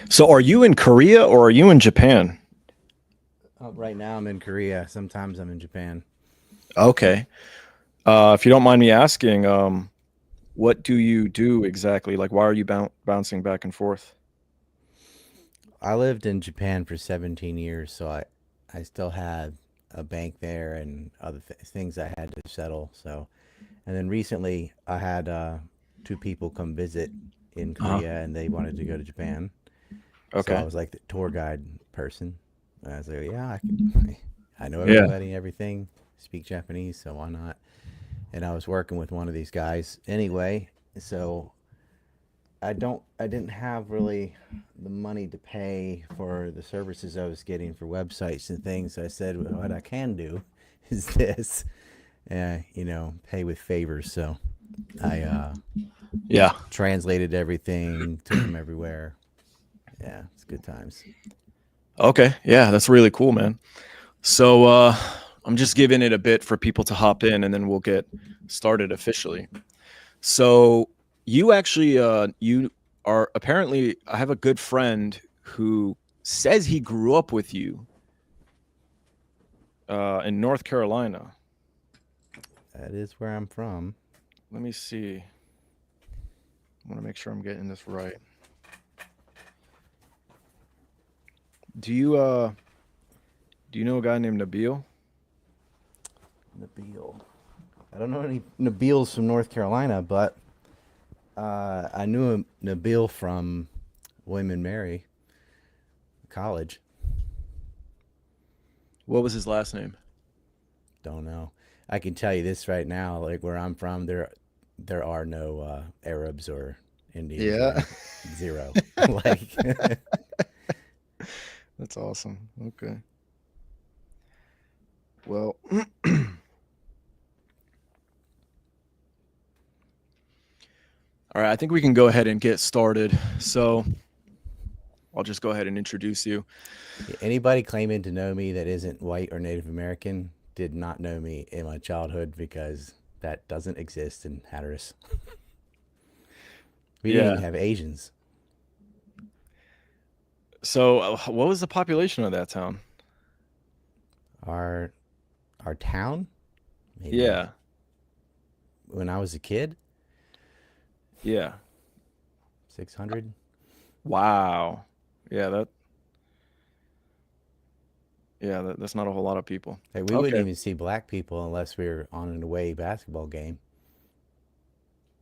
So are you in Korea or are you in Japan? Right now, I'm in Korea. Sometimes I'm in Japan. Okay. If you don't mind me asking, what do you do exactly? Like, why are you bouncing back and forth? I lived in Japan for 17 years, so I still had a bank there and other things I had to settle. So, and then recently I had two people come visit in Uh-huh. Korea, and they wanted to go to Japan. So I Okay. was like the tour guide person. And I was like, yeah, I know Yeah. everybody and everything, speak Japanese, so why not? And I was working with one of these guys anyway, so I didn't have really the money to pay for the services I was getting for websites and things. So I said, well, what I can do is this, pay with favors. So I Yeah. translated everything, took them everywhere. Yeah, it's good times. Okay. Yeah, that's really cool, man. So I'm just giving it a bit for people to hop in and then we'll get started officially. So you actually you are apparently I have a good friend who says he grew up with you in North Carolina. That is where I'm from. Let me see. I want to make sure I'm getting this right. Do you know a guy named Nabil? Nabil. I don't know any Nabils from North Carolina, but I knew a Nabil from William and Mary College. What was his last name? Don't know. I can tell you this right now. Like where I'm from, there are no Arabs or Indians or Yeah. zero. Like That's awesome. Okay. Well, all right, I think we can go ahead and get started. So I'll just go ahead and introduce you. anybody claiming to know me that isn't white or Native American did not know me in my childhood because that doesn't exist in Hatteras. We didn't Yeah. even have Asians. So what was the population of that town? Our our town, maybe Yeah. when I was a kid, Yeah. 600. Wow. Yeah, that's not a whole lot of people. Hey, we wouldn't Okay. even see black people unless we were on an away basketball game,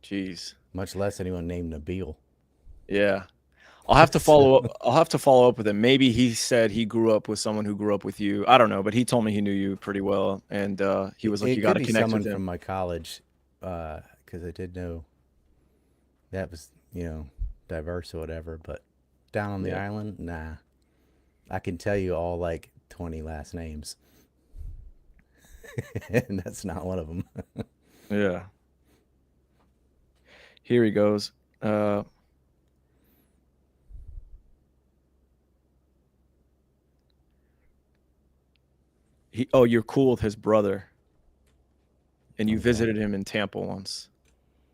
Jeez. much less anyone named Nabil. Yeah. I'll have to So, follow up. I'll have to follow up with him. Maybe he said he grew up with someone who grew up with you. I don't know, but he told me he knew you pretty well, and he was like, it "You got could to be connect with someone him." from my college, because I did know that was, diverse or whatever. But down on the Yeah. island, nah. I can tell you all like 20 last names, and that's not one of them. Yeah. Here he goes. Uh, you're cool with his brother, and you Okay. visited him in Tampa once.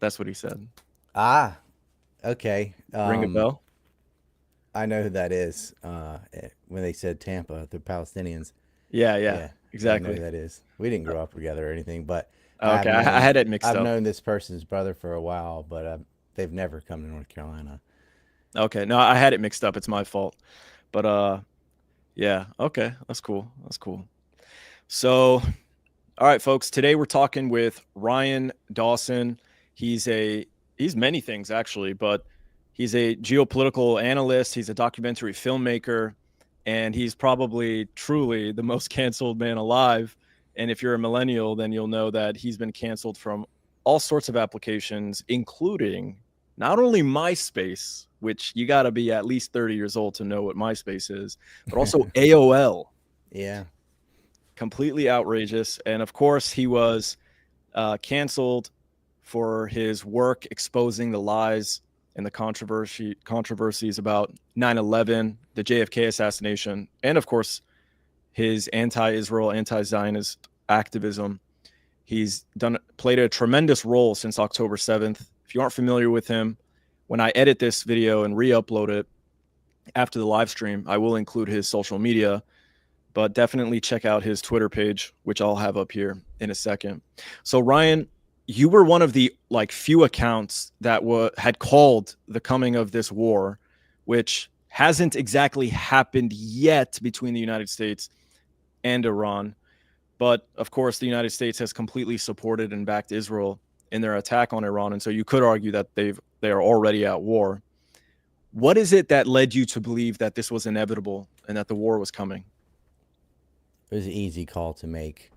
That's what he said. Ah, okay. Ring a bell? I know who that is. When they said Tampa, the Palestinians. Yeah, yeah, Yeah, yeah, I know who exactly. that is. We didn't grow up together or anything, but Okay, I had it mixed I've up. known this person's brother for a while, but they've never come to North Carolina. Okay, no, I had it mixed up. It's my fault. But yeah, okay, that's cool. That's cool. So, all right, folks. Today we're talking with Ryan Dawson. He's a he's many things actually, but he's a geopolitical analyst. He's a documentary filmmaker, and he's probably truly the most canceled man alive. And if you're a millennial, then you'll know that he's been canceled from all sorts of applications, including not only MySpace, which you got to be at least 30 years old to know what MySpace is, but also AOL. Yeah, completely outrageous. And of course, he was canceled for his work exposing the lies and the controversies about 9/11, the JFK assassination, and of course, his anti-Israel, anti-Zionist activism. He's played a tremendous role since October 7th. If you aren't familiar with him, when I edit this video and re-upload it after the live stream, I will include his social media, but definitely check out his Twitter page, which I'll have up here in a second. So Ryan, you were one of the few accounts that had called the coming of this war, which hasn't exactly happened yet between the United States and Iran. But of course, the United States has completely supported and backed Israel in their attack on Iran. And so you could argue that they are already at war. What is it that led you to believe that this was inevitable and that the war was coming? It was an easy call to make.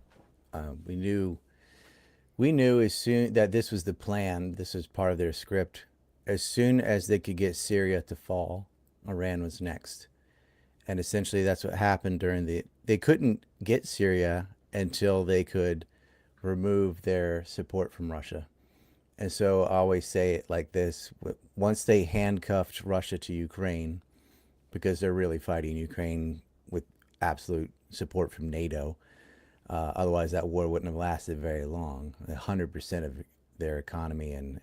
We knew as soon that this was the plan. This was part of their script. As soon as they could get Syria to fall, Iran was next. And essentially, that's what happened during the. They couldn't get Syria until they could remove their support from Russia. And so I always say it like this: once they handcuffed Russia to Ukraine, because they're really fighting Ukraine with absolute support from NATO. Otherwise, that war wouldn't have lasted very long. 100% of their economy and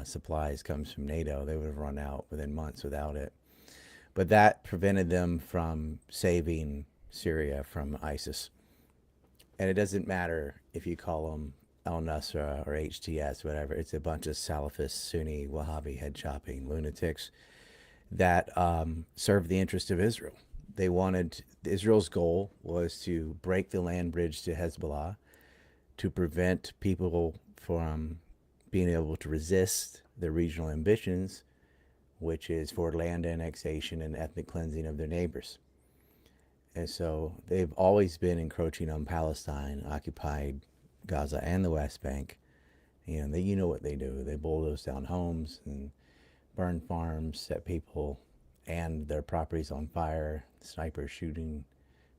supplies comes from NATO. They would have run out within months without it. But that prevented them from saving Syria from ISIS. And it doesn't matter if you call them Al Nusra or HTS, whatever. It's a bunch of Salafist, Sunni, Wahhabi head chopping lunatics that serve the interest of Israel. They wanted Israel's goal was to break the land bridge to Hezbollah, to prevent people from being able to resist their regional ambitions, which is for land annexation and ethnic cleansing of their neighbors. And so they've always been encroaching on Palestine, occupied Gaza and the West Bank. You know what they do. They bulldoze down homes and burn farms, set people and their properties on fire, snipers shooting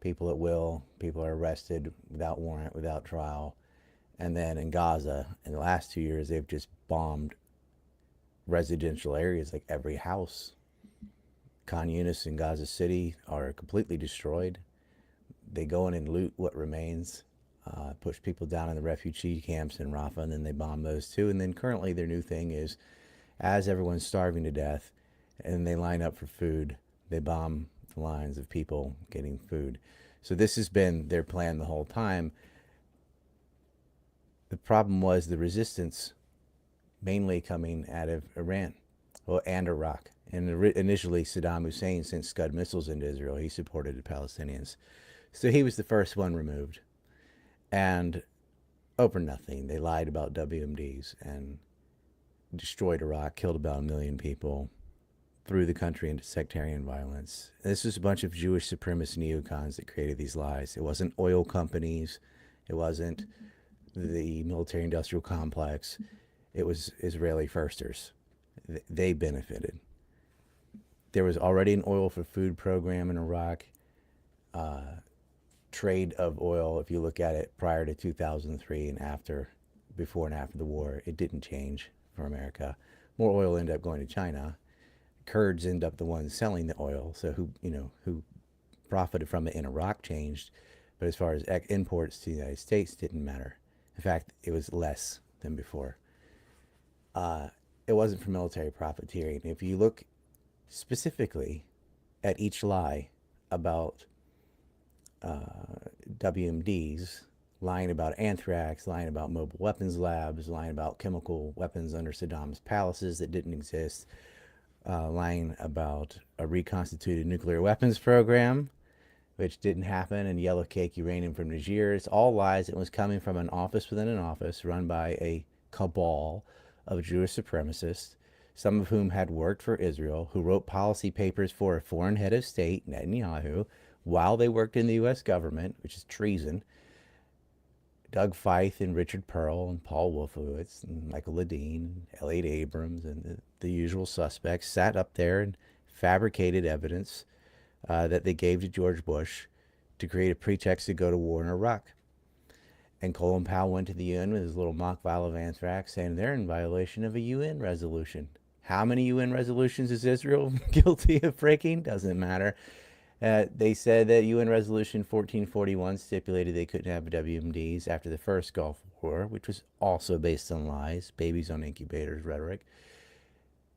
people at will. People are arrested without warrant, without trial. And then in Gaza, in the last 2 years, they've just bombed residential areas, like every house. Khan Yunis and Gaza City are completely destroyed. They go in and loot what remains, push people down in the refugee camps in Rafah, and then they bomb those too. And then currently their new thing is, as everyone's starving to death and they line up for food, they bomb the lines of people getting food. So this has been their plan the whole time. The problem was the resistance mainly coming out of Iran and Iraq. And initially Saddam Hussein sent Scud missiles into Israel. He supported the Palestinians. So he was the first one removed. And over nothing, they lied about WMDs and destroyed Iraq, killed about 1 million people, threw the country into sectarian violence. This was a bunch of Jewish supremacist neocons that created these lies. It wasn't oil companies. It wasn't the military industrial complex. It was Israeli firsters. They benefited. There was already an oil for food program in Iraq. Trade of oil, if you look at it prior to 2003 and after, before and after the war, it didn't change for America. More oil ended up going to China. Kurds end up the ones selling the oil. So who profited from it in Iraq changed, but as far as imports to the United States, didn't matter. In fact, it was less than before. It wasn't for military profiteering. If you look specifically at each lie about WMDs, lying about anthrax, lying about mobile weapons labs, lying about chemical weapons under Saddam's palaces that didn't exist, lying about a reconstituted nuclear weapons program, which didn't happen, and yellow cake uranium from Niger. It's all lies. It was coming from an office within an office run by a cabal of Jewish supremacists, some of whom had worked for Israel, who wrote policy papers for a foreign head of state, Netanyahu, while they worked in the U.S. government, which is treason. Doug Feith and Richard Pearl and Paul Wolfowitz and Michael Ledeen and Elliot Abrams and the usual suspects sat up there and fabricated evidence that they gave to George Bush to create a pretext to go to war in Iraq. And Colin Powell went to the UN with his little mock vial of anthrax, saying they're in violation of a UN resolution. How many UN resolutions is Israel guilty of breaking? Doesn't matter. They said that UN Resolution 1441 stipulated they couldn't have WMDs after the first Gulf War, which was also based on lies, babies on incubators rhetoric.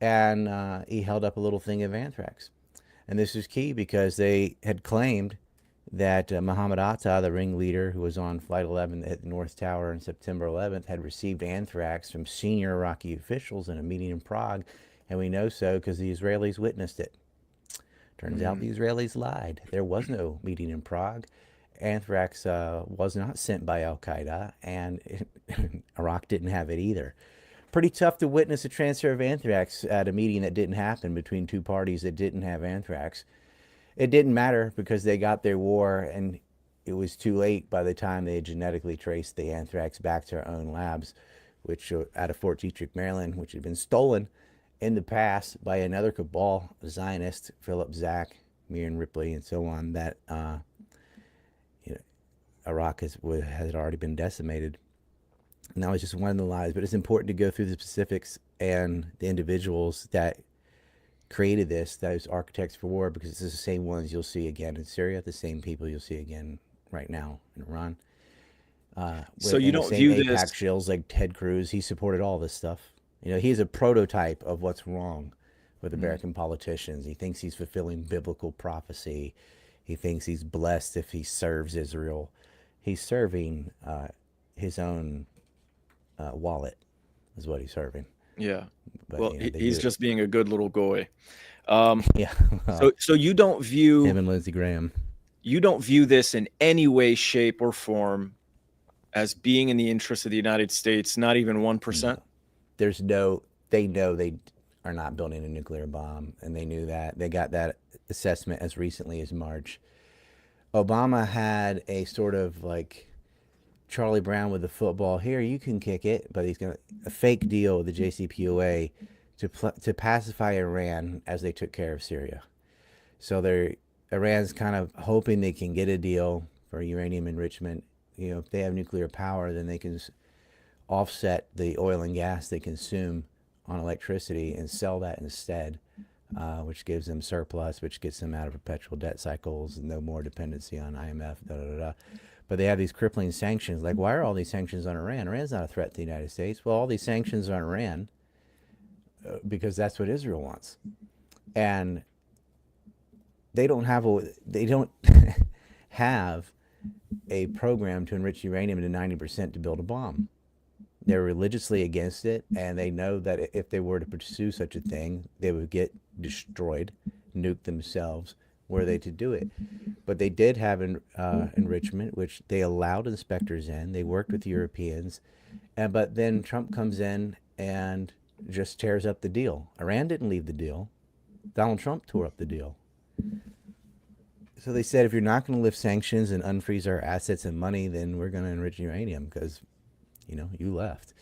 And he held up a little thing of anthrax. And this is key because they had claimed that Mohammed Atta, the ringleader who was on Flight 11 at the North Tower on September 11th, had received anthrax from senior Iraqi officials in a meeting in Prague. And we know so because the Israelis witnessed it. Turns out the Israelis lied. There was no meeting in Prague. Anthrax was not sent by Al Qaeda, and Iraq didn't have it either. Pretty tough to witness a transfer of anthrax at a meeting that didn't happen between two parties that didn't have anthrax. It didn't matter because they got their war, and it was too late by the time they had genetically traced the anthrax back to our own labs, which out of Fort Detrick, Maryland, which had been stolen in the past by another cabal, Zionist, Philip Zack, Miriam Ripley, and so on, that you know, Iraq had already been decimated. And that was just one of the lies, but it's important to go through the specifics and the individuals that created this, those architects for war, because it's the same ones you'll see again in Syria, the same people you'll see again right now in Iran. So you And the don't same view this. APAC shills like Ted Cruz, he supported all this stuff. He's a prototype of what's wrong with American politicians. He thinks he's fulfilling biblical prophecy. He thinks he's blessed if he serves Israel. He's serving his own wallet, is what he's serving. Yeah. But Well, they do he's it. just being a good little goy. Um, Yeah, so you don't view him and Lindsey Graham. this in any way, shape, or form as being in the interest of the United States, not even 1%? No, there's no. They know they are not building a nuclear bomb, and they knew that. They got that assessment as recently as March. Obama had a sort of like Charlie Brown with the football. Here, you can kick it, but he's gonna a fake deal with the JCPOA to pacify Iran as they took care of Syria. So Iran's kind of hoping they can get a deal for uranium enrichment. If they have nuclear power, then they can offset the oil and gas they consume on electricity and sell that instead, which gives them surplus, which gets them out of perpetual debt cycles and no more dependency on IMF. Da, da, da. But they have these crippling sanctions. Like, why are all these sanctions on Iran? Iran's not a threat to the United States. Well, all these sanctions on Iran because that's what Israel wants, and they don't have have a program to enrich uranium to 90% to build a bomb. They're religiously against it, and they know that if they were to pursue such a thing, they would get destroyed, nuke themselves, were they to do it. But they did have enrichment, which they allowed inspectors in. They worked with Europeans, but then Trump comes in and just tears up the deal. Iran didn't leave the deal. Donald Trump tore up the deal. So they said, if you're not going to lift sanctions and unfreeze our assets and money, then we're going to enrich uranium because, you left.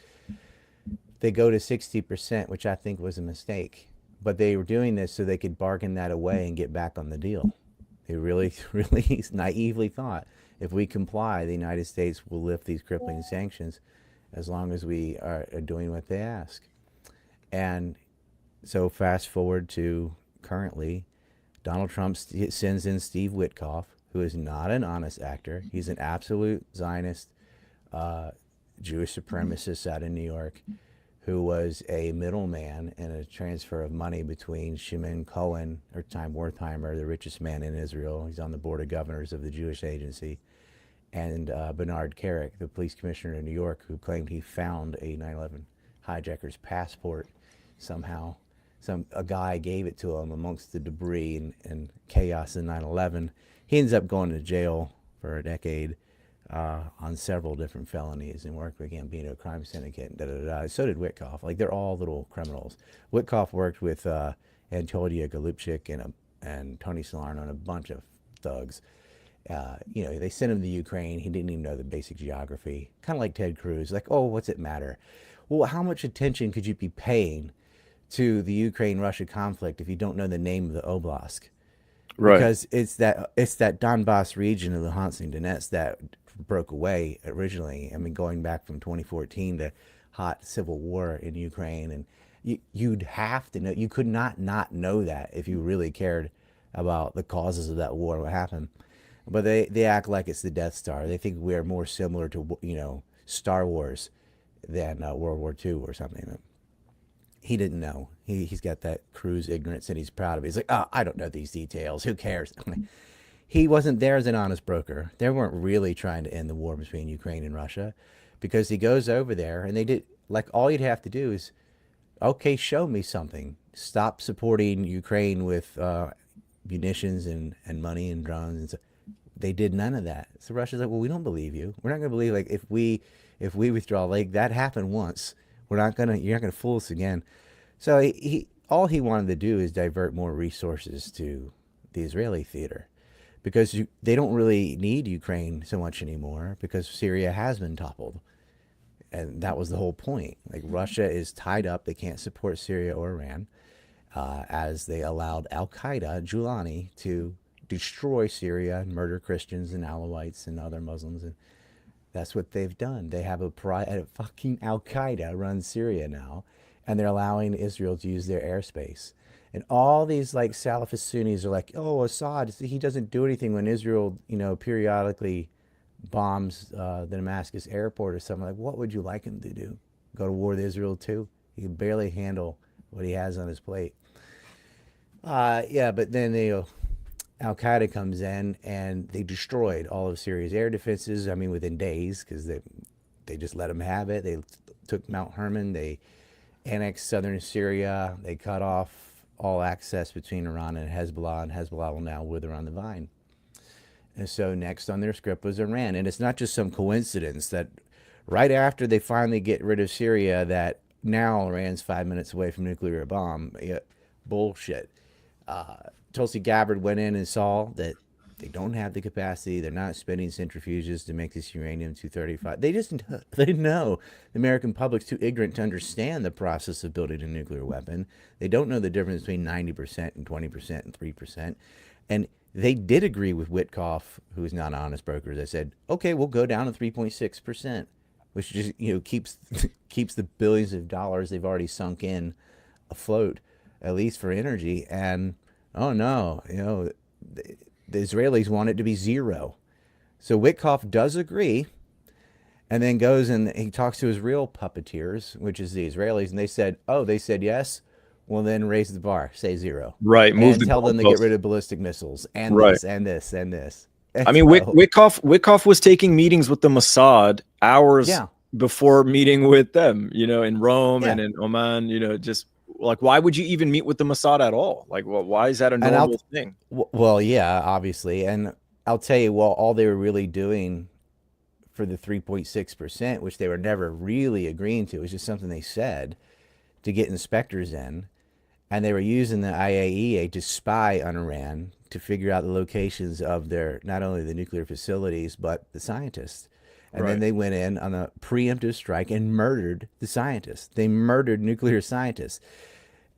They go to 60%, which I think was a mistake. But they were doing this so they could bargain that away and get back on the deal. They really, really naively thought, if we comply, the United States will lift these crippling sanctions as long as we are doing what they ask. And so fast forward to currently, Donald Trump sends in Steve Witkoff, who is not an honest actor. He's an absolute Zionist, Jewish supremacist out of New York, who was a middleman in a transfer of money between Shimon Cohen, or Time Wertheimer, the richest man in Israel. He's on the board of governors of the Jewish Agency, and Bernard Kerik, the police commissioner in New York, who claimed he found a 9/11 hijacker's passport somehow. A guy gave it to him amongst the debris and chaos in 9/11. He ends up going to jail for a decade on several different felonies and worked with Gambino crime syndicate. Da, da, da, da. So did Witkoff. Like, they're all little criminals. Witkoff worked with Antonia Golubchik and Tony Salerno and a bunch of thugs. They sent him to Ukraine. He didn't even know the basic geography. Kind of like Ted Cruz. Like, oh, what's it matter? Well, how much attention could you be paying to the Ukraine-Russia conflict if you don't know the name of the oblast? Right. because it's that Donbass region of the Luhansk and Donetsk that broke away originally. I mean, going back from 2014 to hot civil war in Ukraine, and you'd have to know. You could not know that if you really cared about the causes of that war, what happened. But they act like it's the Death Star. They think we are more similar to Star Wars than World War II or something. He didn't know. He's got that cruise ignorance, and he's proud of it. He's like, oh, I don't know these details. Who cares? He wasn't there as an honest broker. They weren't really trying to end the war between Ukraine and Russia, because he goes over there and they did, like, all you'd have to do is, okay, show me something. Stop supporting Ukraine with munitions and money and drones and so. They did none of that. So Russia's like, well, we don't believe you. We're not going to believe, like, if we withdraw, like, that happened once. You're not gonna fool us again. So he all he wanted to do is divert more resources to the Israeli theater, because they don't really need Ukraine so much anymore because Syria has been toppled, and that was the whole point. Like, Russia is tied up; they can't support Syria or Iran, as they allowed Al Qaeda, Giuliani, to destroy Syria and murder Christians and Alawites and other Muslims, and that's what they've done. They have a fucking Al Qaeda runs Syria now, and they're allowing Israel to use their airspace. And all these, like, Salafist Sunnis are like, oh, Assad, he doesn't do anything when Israel, periodically bombs the Damascus airport or something. Like, what would you like him to do? Go to war with Israel too? He can barely handle what he has on his plate. Yeah, but then Al Qaeda comes in and they destroyed all of Syria's air defenses. I mean, within days, because they just let them have it. They took Mount Hermon. They annexed southern Syria. They cut off all access between Iran and Hezbollah will now wither on the vine. And so next on their script was Iran. And it's not just some coincidence that right after they finally get rid of Syria, that now Iran's 5 minutes away from nuclear bomb. Yeah, bullshit. Tulsi Gabbard went in and saw that they don't have the capacity. They're not spending centrifuges to make this uranium 235. They didn't know. The American public's too ignorant to understand the process of building a nuclear weapon. They don't know the difference between 90% and 20% and 3%. And they did agree with Witkoff, who is not an honest broker. They said, okay, we'll go down to 3.6%, which just keeps keeps the billions of dollars they've already sunk in afloat, at least for energy. And oh no, the Israelis want it to be zero. So Witkoff does agree, and then goes and he talks to his real puppeteers, which is the Israelis, and they said yes. Well, then raise the bar, say zero, Right. Move and the tell them to get goalposts. rid of ballistic missiles and Right. this and this and this. I And mean, so, Witkoff was taking meetings with the Mossad hours yeah, before meeting with them, in Rome and yeah. in Oman, just like, why would you even meet with the Mossad at all? Like, why is that a And normal thing? well, yeah, obviously. And I'll tell you, well, all they were really doing for the 3.6%, which they were never really agreeing to, was just something they said to get inspectors in. And they were using the IAEA to spy on Iran to figure out the locations of their, not only the nuclear facilities, but the scientists. And then Right. they went in on a preemptive strike and murdered the scientists. They murdered nuclear scientists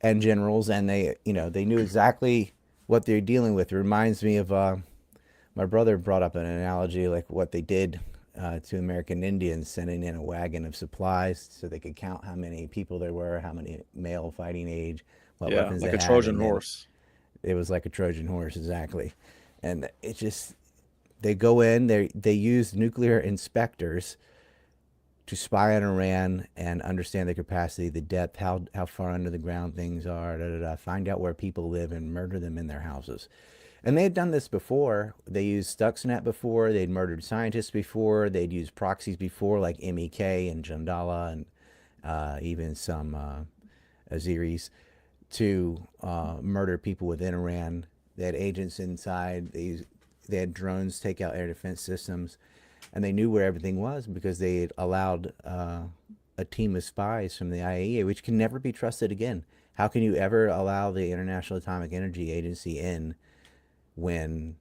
and generals, and they knew exactly what they're dealing with. It reminds me of my brother brought up an analogy like what they did to American Indians, sending in a wagon of supplies so they could count how many people there were, how many male fighting age, what Yeah. weapons Like they a had, Trojan and then horse. it was like a Trojan horse, exactly. And it just, they go in, they use nuclear inspectors to spy on Iran and understand the capacity, the depth, how far under the ground things are, find out where people live and murder them in their houses. And they had done this before. They used Stuxnet before. They'd murdered scientists before. They'd used proxies before, like MEK and Jandala and even some Azeris, to murder people within Iran. They had agents inside. They had drones take out air defense systems, and they knew where everything was because they had allowed a team of spies from the IAEA, which can never be trusted again. How can you ever allow the International Atomic Energy Agency in when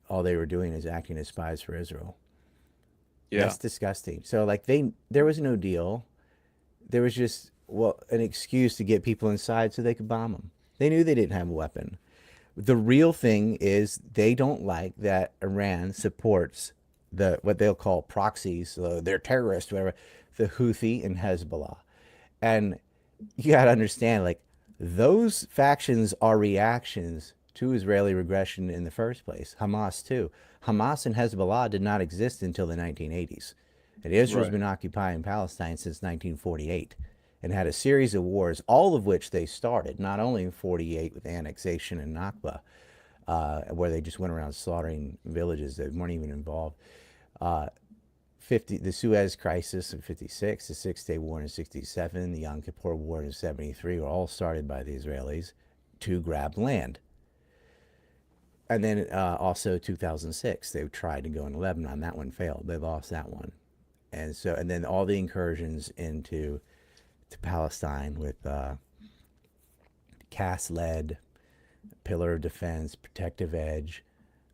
all they were doing is acting as spies for Israel? Yeah. That's disgusting. So, like, there was no deal. There was just, well, an excuse to get people inside so they could bomb them. They knew they didn't have a weapon. The real thing is they don't like that Iran supports the what they'll call proxies. They're terrorists, whatever. The Houthi and Hezbollah, and you got to understand, like those factions are reactions to Israeli regression in the first place. Hamas too. Hamas and Hezbollah did not exist until the 1980s, and Israel's Right. been occupying Palestine since 1948 and had a series of wars, all of which they started, not only in 48 with annexation and Nakba, where they just went around slaughtering villages that weren't even involved. 50, the Suez Crisis in 56, the Six Day War in 67, the Yom Kippur War in 73 were all started by the Israelis to grab land. And then also 2006, they tried to go in Lebanon. That one failed. They lost that one. And then all the incursions into to Palestine with cast lead, pillar of defense, protective edge,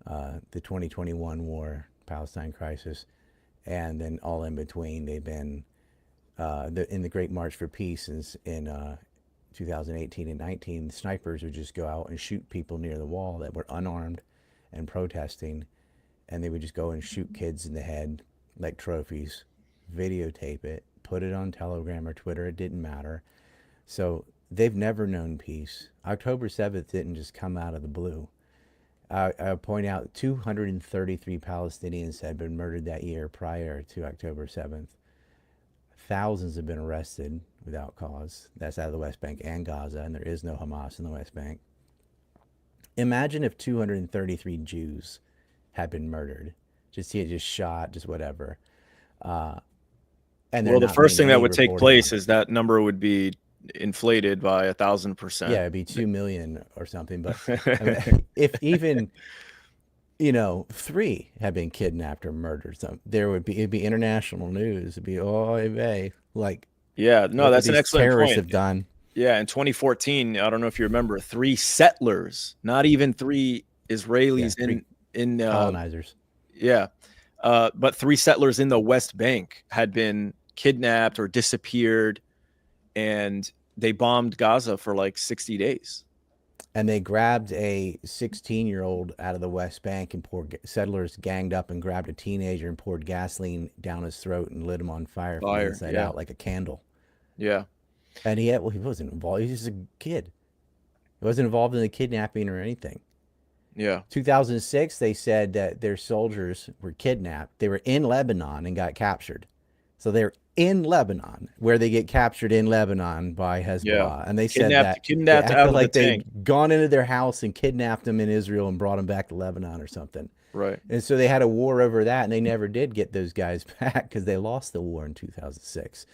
the 2021 war, Palestine crisis, and then all in between. They've been in the Great March for Peace in 2018 and 19. Snipers would just go out and shoot people near the wall that were unarmed and protesting, and they would just go and shoot kids in the head like trophies, videotape it, put it on Telegram or Twitter. It didn't matter. So they've never known peace. October 7th didn't just come out of the blue. I point out 233 Palestinians had been murdered that year prior to October 7th. Thousands have been arrested without cause. That's out of the West Bank and Gaza, and there is no Hamas in the West Bank. Imagine if 233 Jews had been murdered, just shot, just whatever, and there Well, the not first being thing that any would take reporting on place it. is that number would be inflated by 1,000%. Yeah, it'd be 2 million or something. But I mean, if even three had been kidnapped or murdered, there would be it'd be international news. It'd be oh vey, like Yeah, no, look what that's an these excellent terrorists point. have done. Yeah, in 2014, I don't know if you remember, three settlers, not even three Yeah, Israelis three in colonizers. yeah, but three settlers in the West Bank had been kidnapped or disappeared, and they bombed Gaza for like 60 days. And they grabbed a 16-year-old out of the West Bank and poured settlers ganged up and grabbed a teenager and poured gasoline down his throat and lit him on fire from the Fire, inside yeah, out like a candle. yeah, And he wasn't involved. He was just a kid. He wasn't involved in the kidnapping or anything. yeah, 2006, they said that their soldiers were kidnapped. They were in Lebanon and got captured. So they're in Lebanon, where they get captured in Lebanon by yeah. Hezbollah. And they said that they Kidnapped out acted of the like tank. they'd gone into their house and kidnapped them in Israel and brought them back to Lebanon or something. Right. And so they had a war over that, and they never did get those guys back because they lost the war in 2006.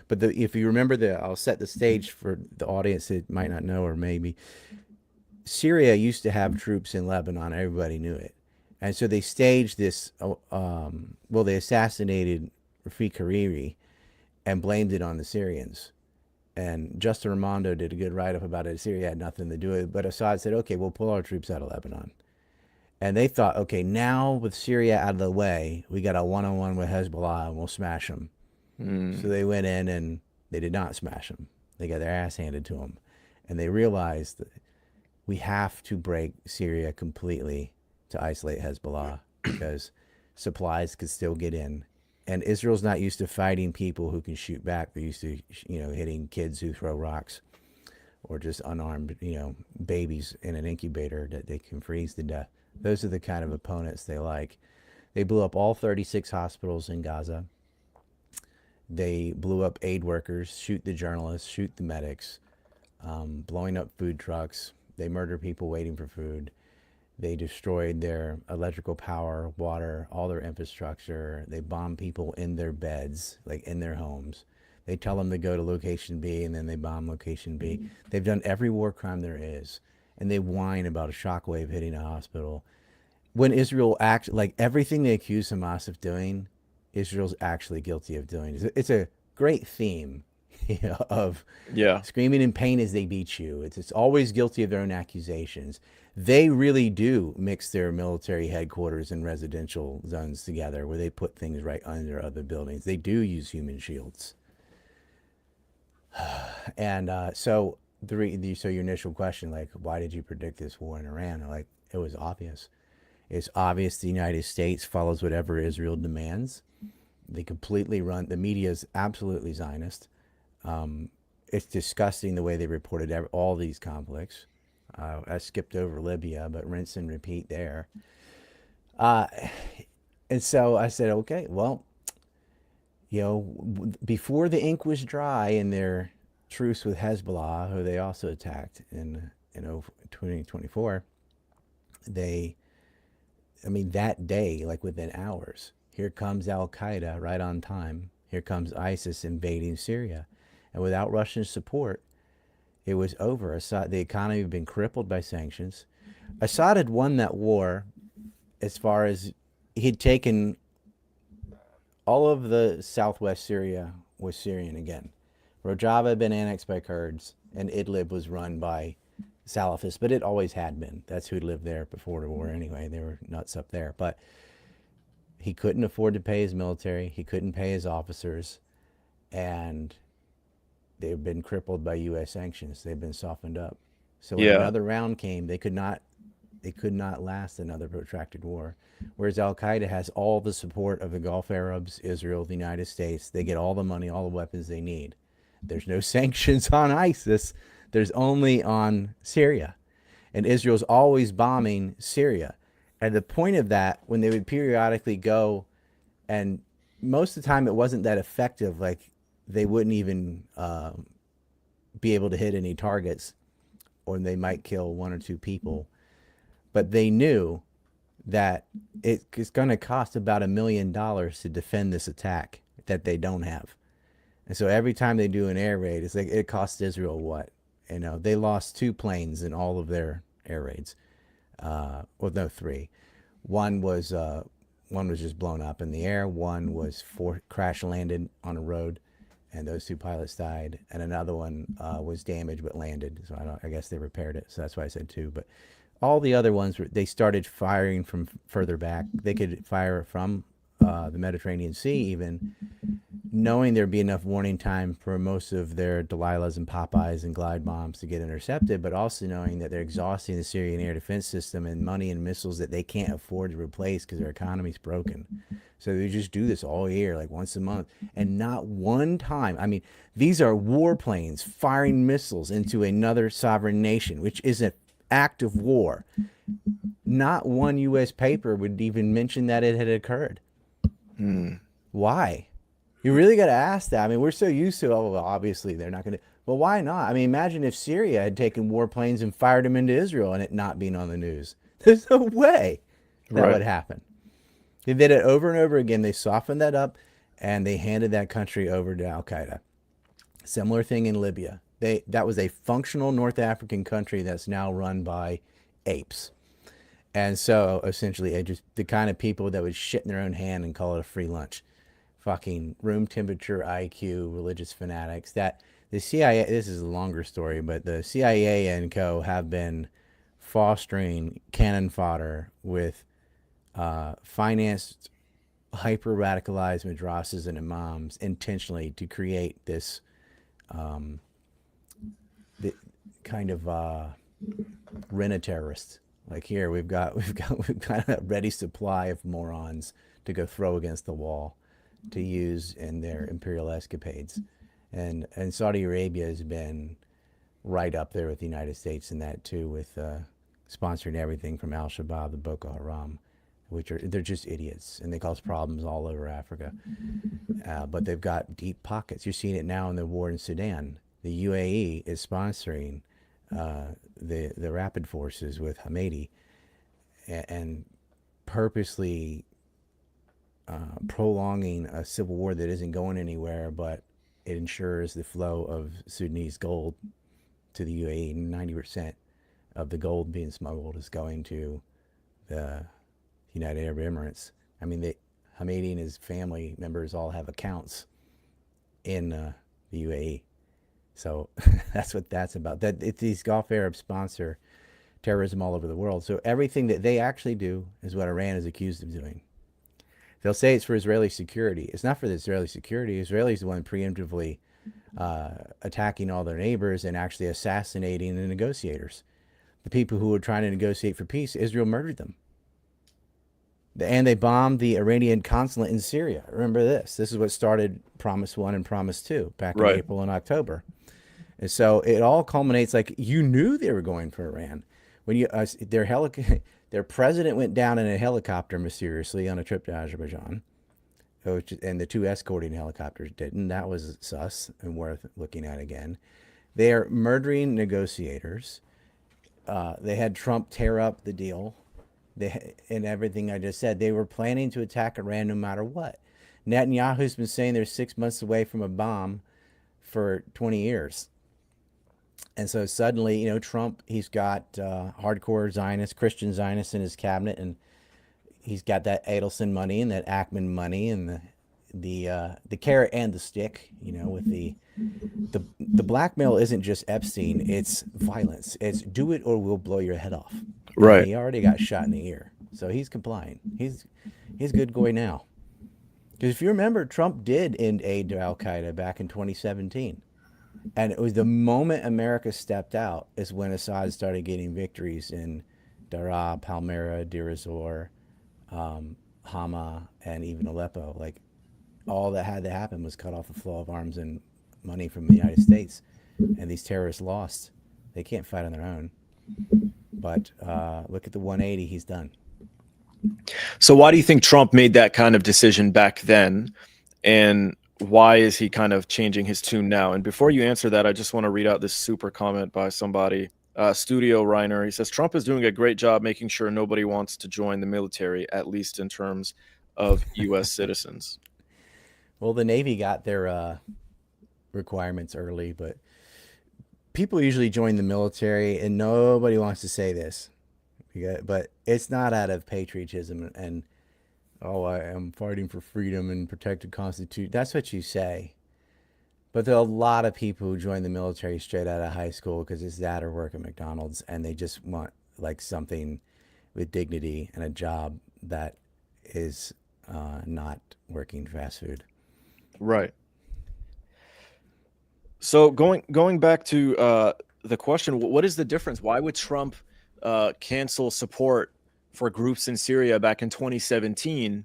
But if you remember, I'll set the stage for the audience that might not know, or maybe Syria used to have troops in Lebanon. Everybody knew it. And so they staged this, they assassinated Rafik Hariri and blamed it on the Syrians. And Justin Raimondo did a good write-up about it. Syria had nothing to do with it. But Assad said, okay, we'll pull our troops out of Lebanon. And they thought, okay, now with Syria out of the way, we got a one-on-one with Hezbollah and we'll smash them. So Mm, they went in and they did not smash them. They got their ass handed to them. And they realized that we have to break Syria completely to isolate Hezbollah because supplies could still get in. And Israel's not used to fighting people who can shoot back. They're used to, hitting kids who throw rocks or just unarmed, babies in an incubator that they can freeze to death. Those are the kind of opponents they like. They blew up all 36 hospitals in Gaza. They blew up aid workers, shoot the journalists, shoot the medics, blowing up food trucks. They murder people waiting for food. They destroyed their electrical power, water, all their infrastructure. They bomb people in their beds, like in their homes. They tell them to go to location B and then they bomb location B. They've done every war crime there is. And they whine about a shockwave hitting a hospital. When Israel acts like everything they accuse Hamas of doing, Israel's actually guilty of doing. It's a great theme of yeah. screaming in pain as they beat you. It's always guilty of their own accusations. They really do mix their military headquarters and residential zones together where they put things right under other buildings. They do use human shields. And so So your initial question, like, why did you predict this war in Iran? Like, it was obvious. It's obvious the United States follows whatever Israel demands. They completely run. The media is absolutely Zionist. It's disgusting the way they reported all these conflicts. I skipped over Libya, but rinse and repeat there. Uh, and so I said, okay, well, before the ink was dry in their truce with Hezbollah, who they also attacked in 2024, they, I mean, that day, like within hours, here comes Al Qaeda right on time. Here comes ISIS invading Syria. And without Russian support, it was over. Assad, the economy had been crippled by sanctions. Assad had won that war as far as he'd taken all of the southwest Syria was Syrian again. Rojava had been annexed by Kurds, and Idlib was run by Salafists, but it always had been. That's who lived there before the war anyway. They were nuts up there. But he couldn't afford to pay his military, he couldn't pay his officers, and they've been crippled by U.S. sanctions. They've been softened up. So when Yeah. another round came, they could not last another protracted war. Whereas Al Qaeda has all the support of the Gulf Arabs, Israel, the United States. They get all the money, all the weapons they need. There's no sanctions on ISIS. There's only on Syria. And Israel's always bombing Syria. And the point of that, when they would periodically go, and most of the time it wasn't that effective, like they wouldn't even be able to hit any targets, or they might kill one or two people. But they knew that it's going to cost about $1 million to defend this attack that they don't have. And so every time they do an air raid, it's like it costs Israel what? They lost 2 planes in all of their air raids. Well, no, 3. One was one was just blown up in the air. One was crash landed on a road, and those 2 pilots died. And another one was damaged but landed. So I guess they repaired it. So that's why I said 2. But all the other ones they started firing from further back. They could fire from the Mediterranean Sea, even knowing there'd be enough warning time for most of their Delilahs and Popeyes and glide bombs to get intercepted, but also knowing that they're exhausting the Syrian air defense system and money and missiles that they can't afford to replace because their economy's broken. So they just do this all year, like once a month, and not one time. I mean, these are warplanes firing missiles into another sovereign nation, which is an act of war. Not one U.S. paper would even mention that it had occurred. Why? You really got to ask that. I mean, we're so used to, oh, well, obviously they're not going to. Well, why not? I mean, imagine if Syria had taken warplanes and fired them into Israel and it not being on the news. There's no way that Right. would happen. They did it over and over again. They softened that up and they handed that country over to Al Qaeda. Similar thing in Libya. That was a functional North African country that's now run by apes. And so essentially, just the kind of people that would shit in their own hand and call it a free lunch. Fucking room temperature IQ, religious fanatics. That the CIA, this is a longer story, but the CIA and co have been fostering cannon fodder with financed hyper radicalized madrasas and imams intentionally to create this the kind of rent a terrorist. Like here, we've got a ready supply of morons to go throw against the wall, to use in their imperial escapades, and Saudi Arabia has been right up there with the United States in that too, with sponsoring everything from Al Shabaab to Boko Haram, which they're just idiots and they cause problems all over Africa. But they've got deep pockets. You're seeing it now in the war in Sudan. The UAE is sponsoring the rapid forces with Hamidi, and purposely prolonging a civil war that isn't going anywhere, but it ensures the flow of Sudanese gold to the UAE. 90% of the gold being smuggled is going to the United Arab Emirates. I mean, Hamidi and his family members all have accounts in the UAE. So that's what that's about. These Gulf Arabs sponsor terrorism all over the world. So everything that they actually do is what Iran is accused of doing. They'll say it's for Israeli security. It's not for the Israeli security. Israeli is the one preemptively attacking all their neighbors and actually assassinating the negotiators. The people who were trying to negotiate for peace, Israel murdered them. And they bombed the Iranian consulate in Syria. Remember this. This is what started Promise 1 and Promise 2 back in Right. April and October. And so it all culminates like you knew they were going for Iran. When their president went down in a helicopter mysteriously on a trip to Azerbaijan, and the two escorting helicopters didn't. That was sus and worth looking at again. They are murdering negotiators. They had Trump tear up the deal. And everything I just said. They were planning to attack Iran no matter what. Netanyahu's been saying they're 6 months away from a bomb for 20 years. And so suddenly, Trump, he's got hardcore Zionists, Christian Zionists in his cabinet, and he's got that Adelson money and that Ackman money and the carrot and the stick, with the blackmail isn't just Epstein, it's violence. It's do it or we'll blow your head off. And Right. he already got shot in the ear. So he's complying. He's good going now. Because if you remember, Trump did end aid to Al Qaeda back in 2017. And it was the moment America stepped out is when Assad started getting victories in Daraa, Palmyra, Deir ez-Zor, Hama, and even Aleppo. Like all that had to happen was cut off the flow of arms and money from the United States, and these terrorists lost. They can't fight on their own. But look at the 180 he's done. So why do you think Trump made that kind of decision back then? And why is he kind of changing his tune now? And before you answer that, I just want to read out this super comment by somebody, Studio Reiner. He says, Trump is doing a great job making sure nobody wants to join the military, at least in terms of U.S. citizens. Well, the Navy got their requirements early, but people usually join the military, and nobody wants to say this, but it's not out of patriotism and oh, I am fighting for freedom and protect the Constitution. That's what you say. But there are a lot of people who join the military straight out of high school because it's that or work at McDonald's, and they just want like something with dignity and a job that is not working fast food. Right. So going back to the question, what is the difference? Why would Trump cancel support for groups in Syria back in 2017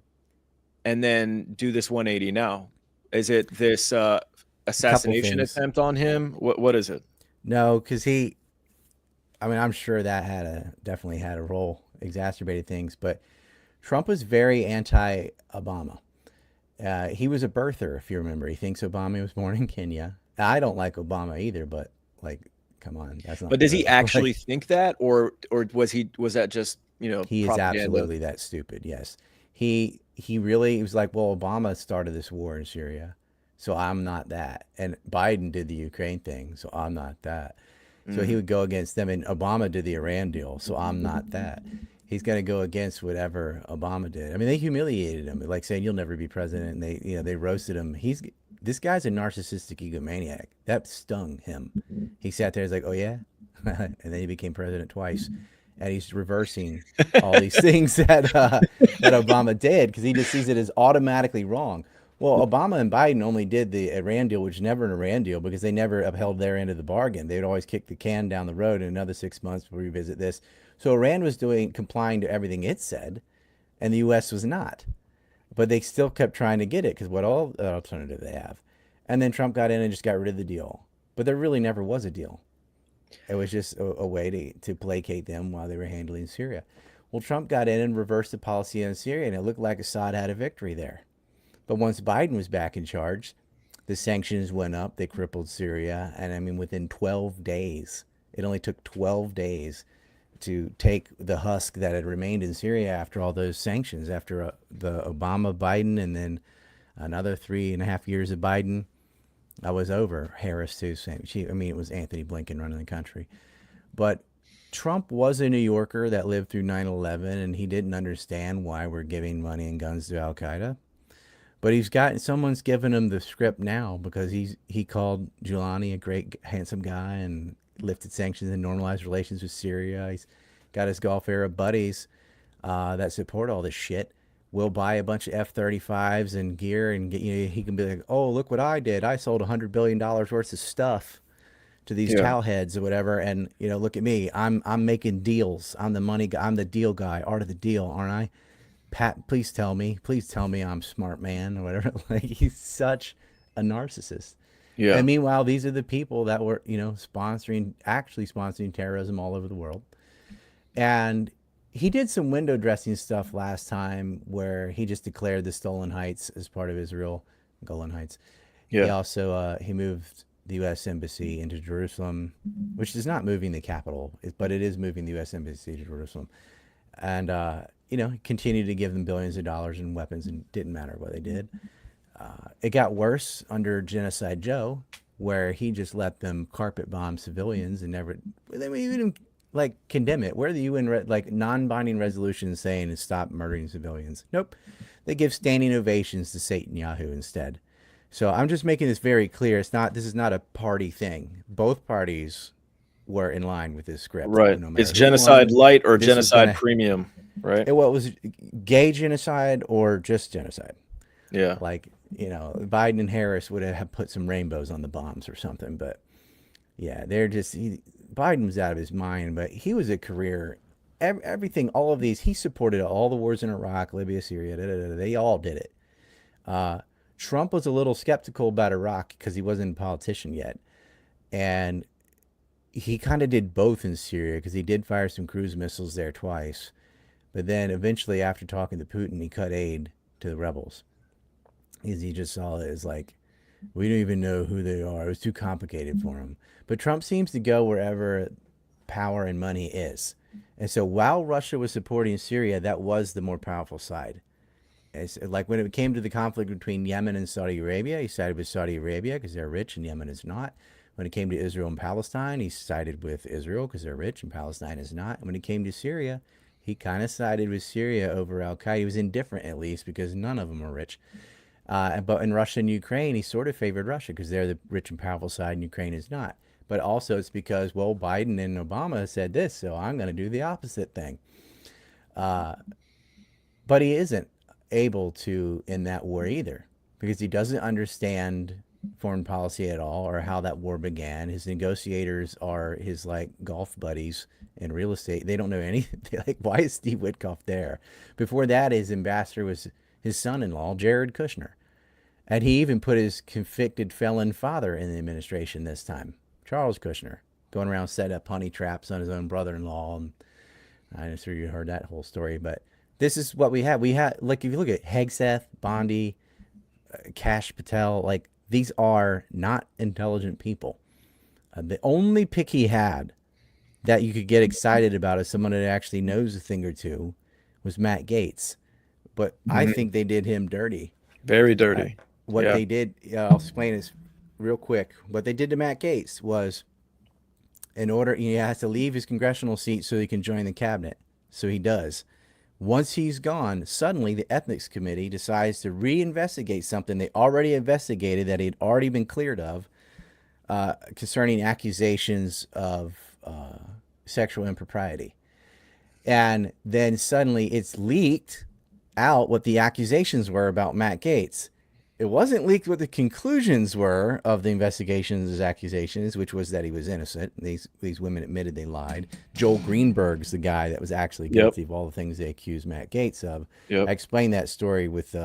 and then do this 180 now? Is it this Couple assassination things. attempt on him? What is it? No, because I mean, I'm sure that definitely had a role, exacerbated things, but Trump was very anti-Obama. He was a birther, if you remember. He thinks Obama was born in Kenya. I don't like Obama either, but like, come on, that's not But does true. he actually Like, think that, or was that just he is propaganda? absolutely that stupid. Yes, he was like, well, Obama started this war in Syria, so I'm not that, and Biden did the Ukraine thing, so I'm not that. So he Mm, would go against them, and Obama did the Iran deal, so I'm not that. He's going to go against whatever Obama did. I mean, they humiliated him, like saying you'll never be president, and they roasted him. This guy's a narcissistic egomaniac. That stung him. He sat there, he's like, oh yeah, and then he became president twice, and he's reversing all these things that Obama did because he just sees it as automatically wrong. Well, Obama and Biden only did the Iran deal, which is never an Iran deal because they never upheld their end of the bargain. They'd always kick the can down the road. In another 6 months, we'll revisit this. So Iran was complying to everything it said, and the U.S. was not. But they still kept trying to get it because what all alternative they have? And then Trump got in and just got rid of the deal. But there really never was a deal. It was just a way to placate them while they were handling Syria. Well, Trump got in and reversed the policy on Syria, and it looked like Assad had a victory there. But once Biden was back in charge, the sanctions went up. They crippled Syria. And I mean, within 12 days, it only took 12 days to take the husk that had remained in Syria after all those sanctions, after the Obama, Biden, and then another 3.5 years of Biden. I was over. Harris, too. I mean, it was Anthony Blinken running the country. But Trump was a New Yorker that lived through 9/11, and he didn't understand why we're giving money and guns to Al Qaeda. But someone's given him the script now because he called Giuliani a great, handsome guy and lifted sanctions and normalized relations with Syria. He's got his Gulf era buddies that support all this shit. will buy a bunch of F-35s and gear, and get, he can be like, oh, look what I did. I sold $100 billion worth of stuff to these Yeah. towelheads or whatever, and look at me. I'm making deals. I'm the money guy. I'm the deal guy. Art of the deal, aren't I? Pat, please tell me I'm smart man or whatever. Like, he's such a narcissist. Yeah. And meanwhile, these are the people that were, actually sponsoring terrorism all over the world. And he did some window dressing stuff last time where he just declared the Stolen Heights as part of Israel, Golan Heights. He Yeah. also he moved the U.S. Embassy into Jerusalem, which is not moving the capital, but it is moving the U.S. Embassy to Jerusalem. And continued to give them billions of dollars in weapons, and didn't matter what they did. It got worse under Genocide Joe, where he just let them carpet bomb civilians and never. They even like condemn it. Where are the UN like non-binding resolutions saying to stop murdering civilians? Nope, they give standing ovations to Satan Yahoo instead. So I'm just making this very clear. It's not. This is not a party thing. Both parties were in line with this script. Right. No It's matter who genocide won, light or this was genocide gonna. premium, right? What was gay genocide or just genocide? Yeah. Like, Biden and Harris would have put some rainbows on the bombs or something. But yeah, Biden was out of his mind, but he was a career, everything, all of these, he supported all the wars in Iraq, Libya, Syria, they all did it. Trump was a little skeptical about Iraq because he wasn't a politician yet. And he kind of did both in Syria because he did fire some cruise missiles there twice. But then eventually, after talking to Putin, he cut aid to the rebels. Because he just saw it as like, we don't even know who they are. It was too complicated for him. But Trump seems to go wherever power and money is. And so while Russia was supporting Syria, that was the more powerful side. It's like when it came to the conflict between Yemen and Saudi Arabia, he sided with Saudi Arabia because they're rich and Yemen is not. When it came to Israel and Palestine, he sided with Israel because they're rich and Palestine is not. And when it came to Syria, he kind of sided with Syria over Al Qaeda. He was indifferent at least because none of them are rich. But in Russia and Ukraine, he sort of favored Russia because they're the rich and powerful side and Ukraine is not. But also it's because, well, Biden and Obama said this, so I'm going to do the opposite thing. But he isn't able to in that war either because he doesn't understand foreign policy at all or how that war began. His negotiators are his like golf buddies in real estate. They don't know anything. Like, why is Steve Witkoff there? Before that, his ambassador was his son-in-law, Jared Kushner. And he even put his convicted felon father in the administration this time, Charles Kushner, going around setting up honey traps on his own brother-in-law. And I'm sure you heard that whole story, but this is what we have. We had, like, if you look at Hegseth, Bondi, Kash Patel, like, these are not intelligent people. The only pick he had that you could get excited about as someone that actually knows a thing or two was Matt Gaetz. But I think they did him dirty. Very dirty. What Yeah. they did, I'll explain this real quick. What they did to Matt Gaetz was, in order, he has to leave his congressional seat so he can join the cabinet. So he does. Once he's gone, suddenly the ethics committee decides to reinvestigate something they already investigated that he'd already been cleared of, concerning accusations of sexual impropriety. And then suddenly it's leaked out what the accusations were about Matt Gaetz. It wasn't leaked what the conclusions were of the investigations accusations, which was that he was innocent. These women admitted they lied. Joel Greenberg's the guy that was actually Yep. guilty of all the things they accused Matt Gaetz of. Yep. I explained that story with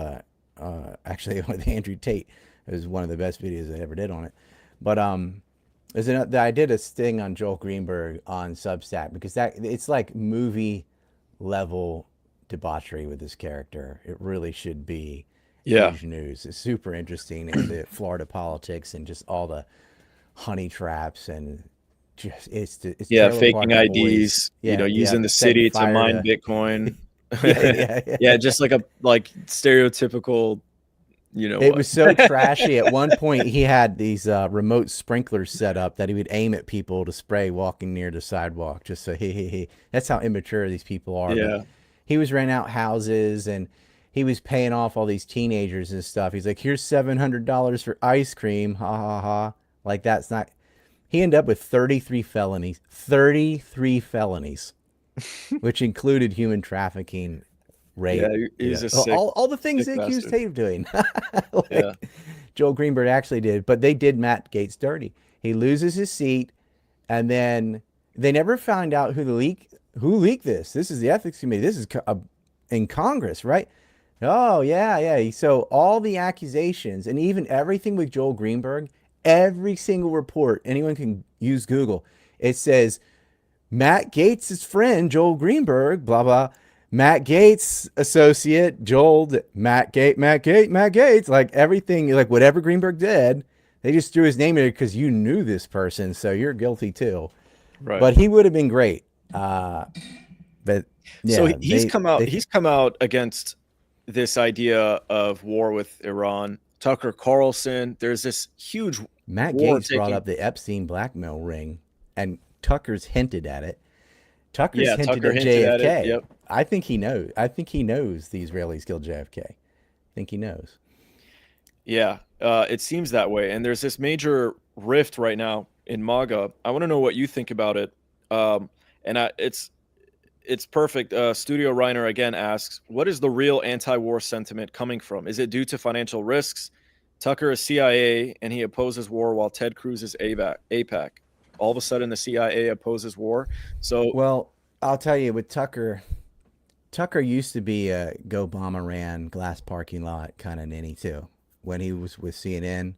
actually with Andrew Tate. It was one of the best videos I ever did on it. But I did a sting on Joel Greenberg on Substack because that it's like movie level debauchery with this character. It really should be Yeah. huge news. It's super interesting in the Florida politics and just all the honey traps and just it's Yeah. Trailer Faking Park Boys. IDs, Yeah, yeah, using the setting city to fire mine to Bitcoin. yeah, yeah, Yeah. yeah. Just like a stereotypical, It what? was so trashy. At one point, he had these remote sprinklers set up that he would aim at people to spray walking near the sidewalk. Just so he. That's how immature these people are. But Yeah. he was renting out houses and he was paying off all these teenagers and stuff. He's like, "Here's $700 for ice cream." Ha ha ha. Like, that's not. He ended up with 33 felonies. 33 felonies, which included human trafficking, rape, Yeah, he's a sick, all the things sick they accused bastard. Tate of doing, Yeah, like Joel Greenberg actually did. But they did Matt Gaetz dirty. He loses his seat, and then they never found out who leaked this. This is the ethics committee. This is in Congress, right? Oh yeah, yeah. So all the accusations and even everything with Joel Greenberg, every single report, anyone can use Google. It says Matt Gates' friend Joel Greenberg, blah blah. Matt Gates' associate Joel, Matt Gates, like everything, like whatever Greenberg did, they just threw his name in there because you knew this person, so you're guilty too. right. But he would have been great. But So yeah, he's come out against this idea of war with Iran. Tucker Carlson, there's this huge Matt war Gates brought taking. up the Epstein blackmail ring, and Tucker's hinted at it. Tucker's Yeah, hinted Tucker at hinted at it. JFK. Yep. I think he knows. I think he knows the Israelis killed JFK. I think he knows. Yeah, it seems that way. And there's this major rift right now in MAGA. I want to know what you think about it. And it's perfect. Studio Reiner again asks, what is the real anti-war sentiment coming from? Is it due to financial risks? Tucker is CIA and he opposes war while Ted Cruz is APAC. All of a sudden, the CIA opposes war. So Well, I'll tell you, with Tucker, Tucker used to be a Go Bomber ran glass parking lot kind of ninny too. When he was with CNN,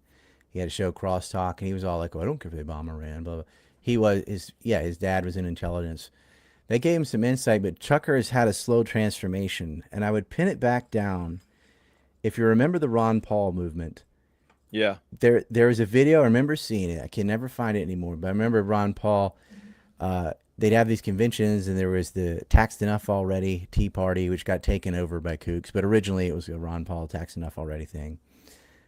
he had a show Crosstalk, and he was all like, "Oh, I don't care if they bomb Iran." Blah blah. He was his dad was in intelligence. They gave him some insight, but Tucker has had a slow transformation, and I would pin it back down. If you remember the Ron Paul movement, yeah, there was a video. I remember seeing it. I can never find it anymore, but I remember Ron Paul. They'd have these conventions, and there was the Taxed Enough Already Tea Party, which got taken over by kooks, but originally it was a Ron Paul Taxed Enough Already thing.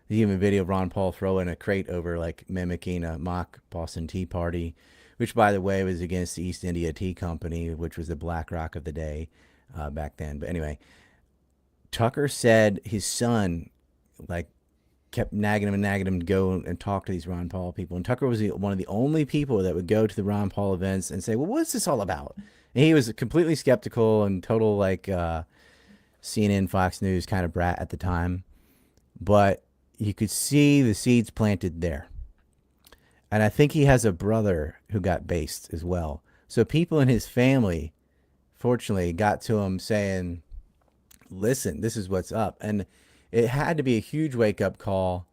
There's even a video of Ron Paul throwing a crate over, like mimicking a mock Boston Tea Party, which, by the way, was against the East India Tea Company, which was the BlackRock of the day back then. But anyway, Tucker said his son, like, kept nagging him to go and talk to these Ron Paul people. And Tucker was one of the only people that would go to the Ron Paul events and say, "Well, what's this all about?" And he was completely skeptical and total, like, CNN, Fox News kind of brat at the time. But you could see the seeds planted there. And I think he has a brother who got based as well. So people in his family, fortunately, got to him saying, "Listen, this is what's up." And it had to be a huge wake up call.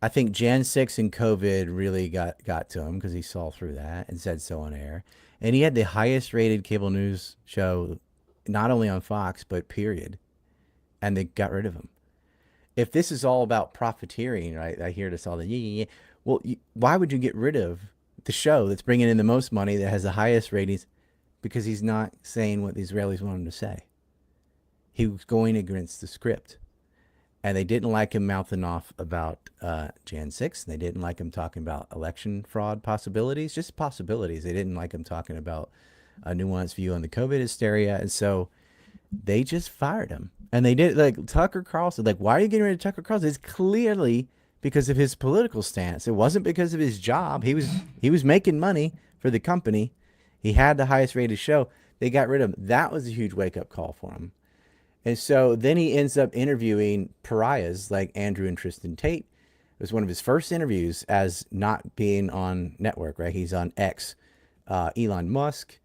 I think Jan 6 and COVID really got to him because he saw through that and said so on air. And he had the highest rated cable news show, not only on Fox, but period. And they got rid of him. If this is all about profiteering, right? I hear this all the yeah. Well, why would you get rid of the show that's bringing in the most money, that has the highest ratings? Because he's not saying what the Israelis want him to say. He was going against the script. And they didn't like him mouthing off about Jan 6. They didn't like him talking about election fraud possibilities, just possibilities. They didn't like him talking about a nuanced view on the COVID hysteria. And so they just fired him. And they did, like, Tucker Carlson. Like, why are you getting rid of Tucker Carlson? It's clearly because of his political stance. It wasn't because of his job. He was making money for the company. He had the highest rated show. They got rid of him. That was a huge wake up call for him. And so then he ends up interviewing pariahs like Andrew and Tristan Tate. It was one of his first interviews as not being on network, right? He's on X, Elon Musk,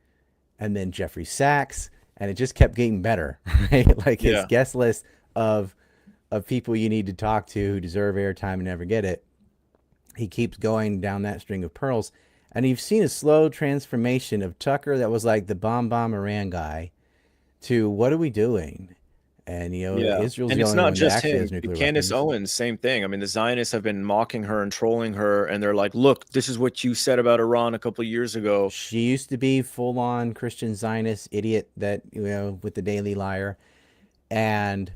and then Jeffrey Sachs, and it just kept getting better, right? Like his yeah, guest list of people you need to talk to who deserve airtime and never get it. He keeps going down that string of pearls, and you've seen a slow transformation of Tucker, that was like the bomb Iran guy, to what are we doing? And yeah. Israel's And the it's only not one that just actually has him. nuclear Candace weapons. Owens, same thing. I mean, the Zionists have been mocking her and trolling her, and they're like, "Look, this is what you said about Iran a couple of years ago." She used to be full on Christian Zionist idiot that, with the Daily Liar. And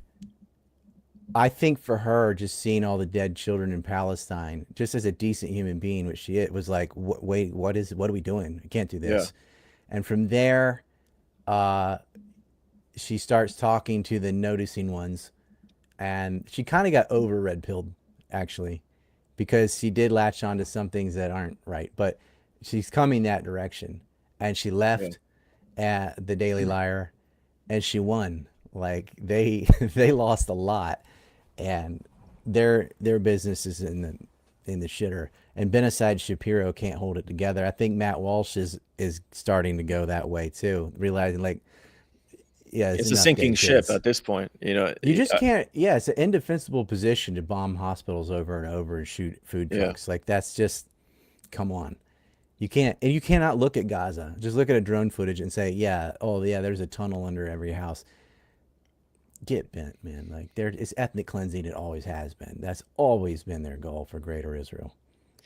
I think for her, just seeing all the dead children in Palestine, just as a decent human being, which she was like, wait, what are we doing? I can't do Yeah, this. And from there, uh, she starts talking to the noticing ones, and she kind of got over red pilled, actually, because she did latch on to some things that aren't right. But she's coming that direction, and she yeah, left at the Daily Liar, and she won. Like they they lost a lot, and their business is in the shitter. And Beneside Shapiro can't hold it together. I think Matt Walsh is starting to go that way too, realizing like, yeah, it's It's a enough sinking dead ship kids. at this point. You just can't. Yeah, it's an indefensible position to bomb hospitals over and over and shoot food Yeah. trucks. Like that's just, come on. You can't, and you cannot look at Gaza. Just look at a drone footage and say, yeah, oh yeah, there's a tunnel under every house. Get bent, man. Like there is ethnic cleansing. It always has been. That's always been their goal for Greater Israel.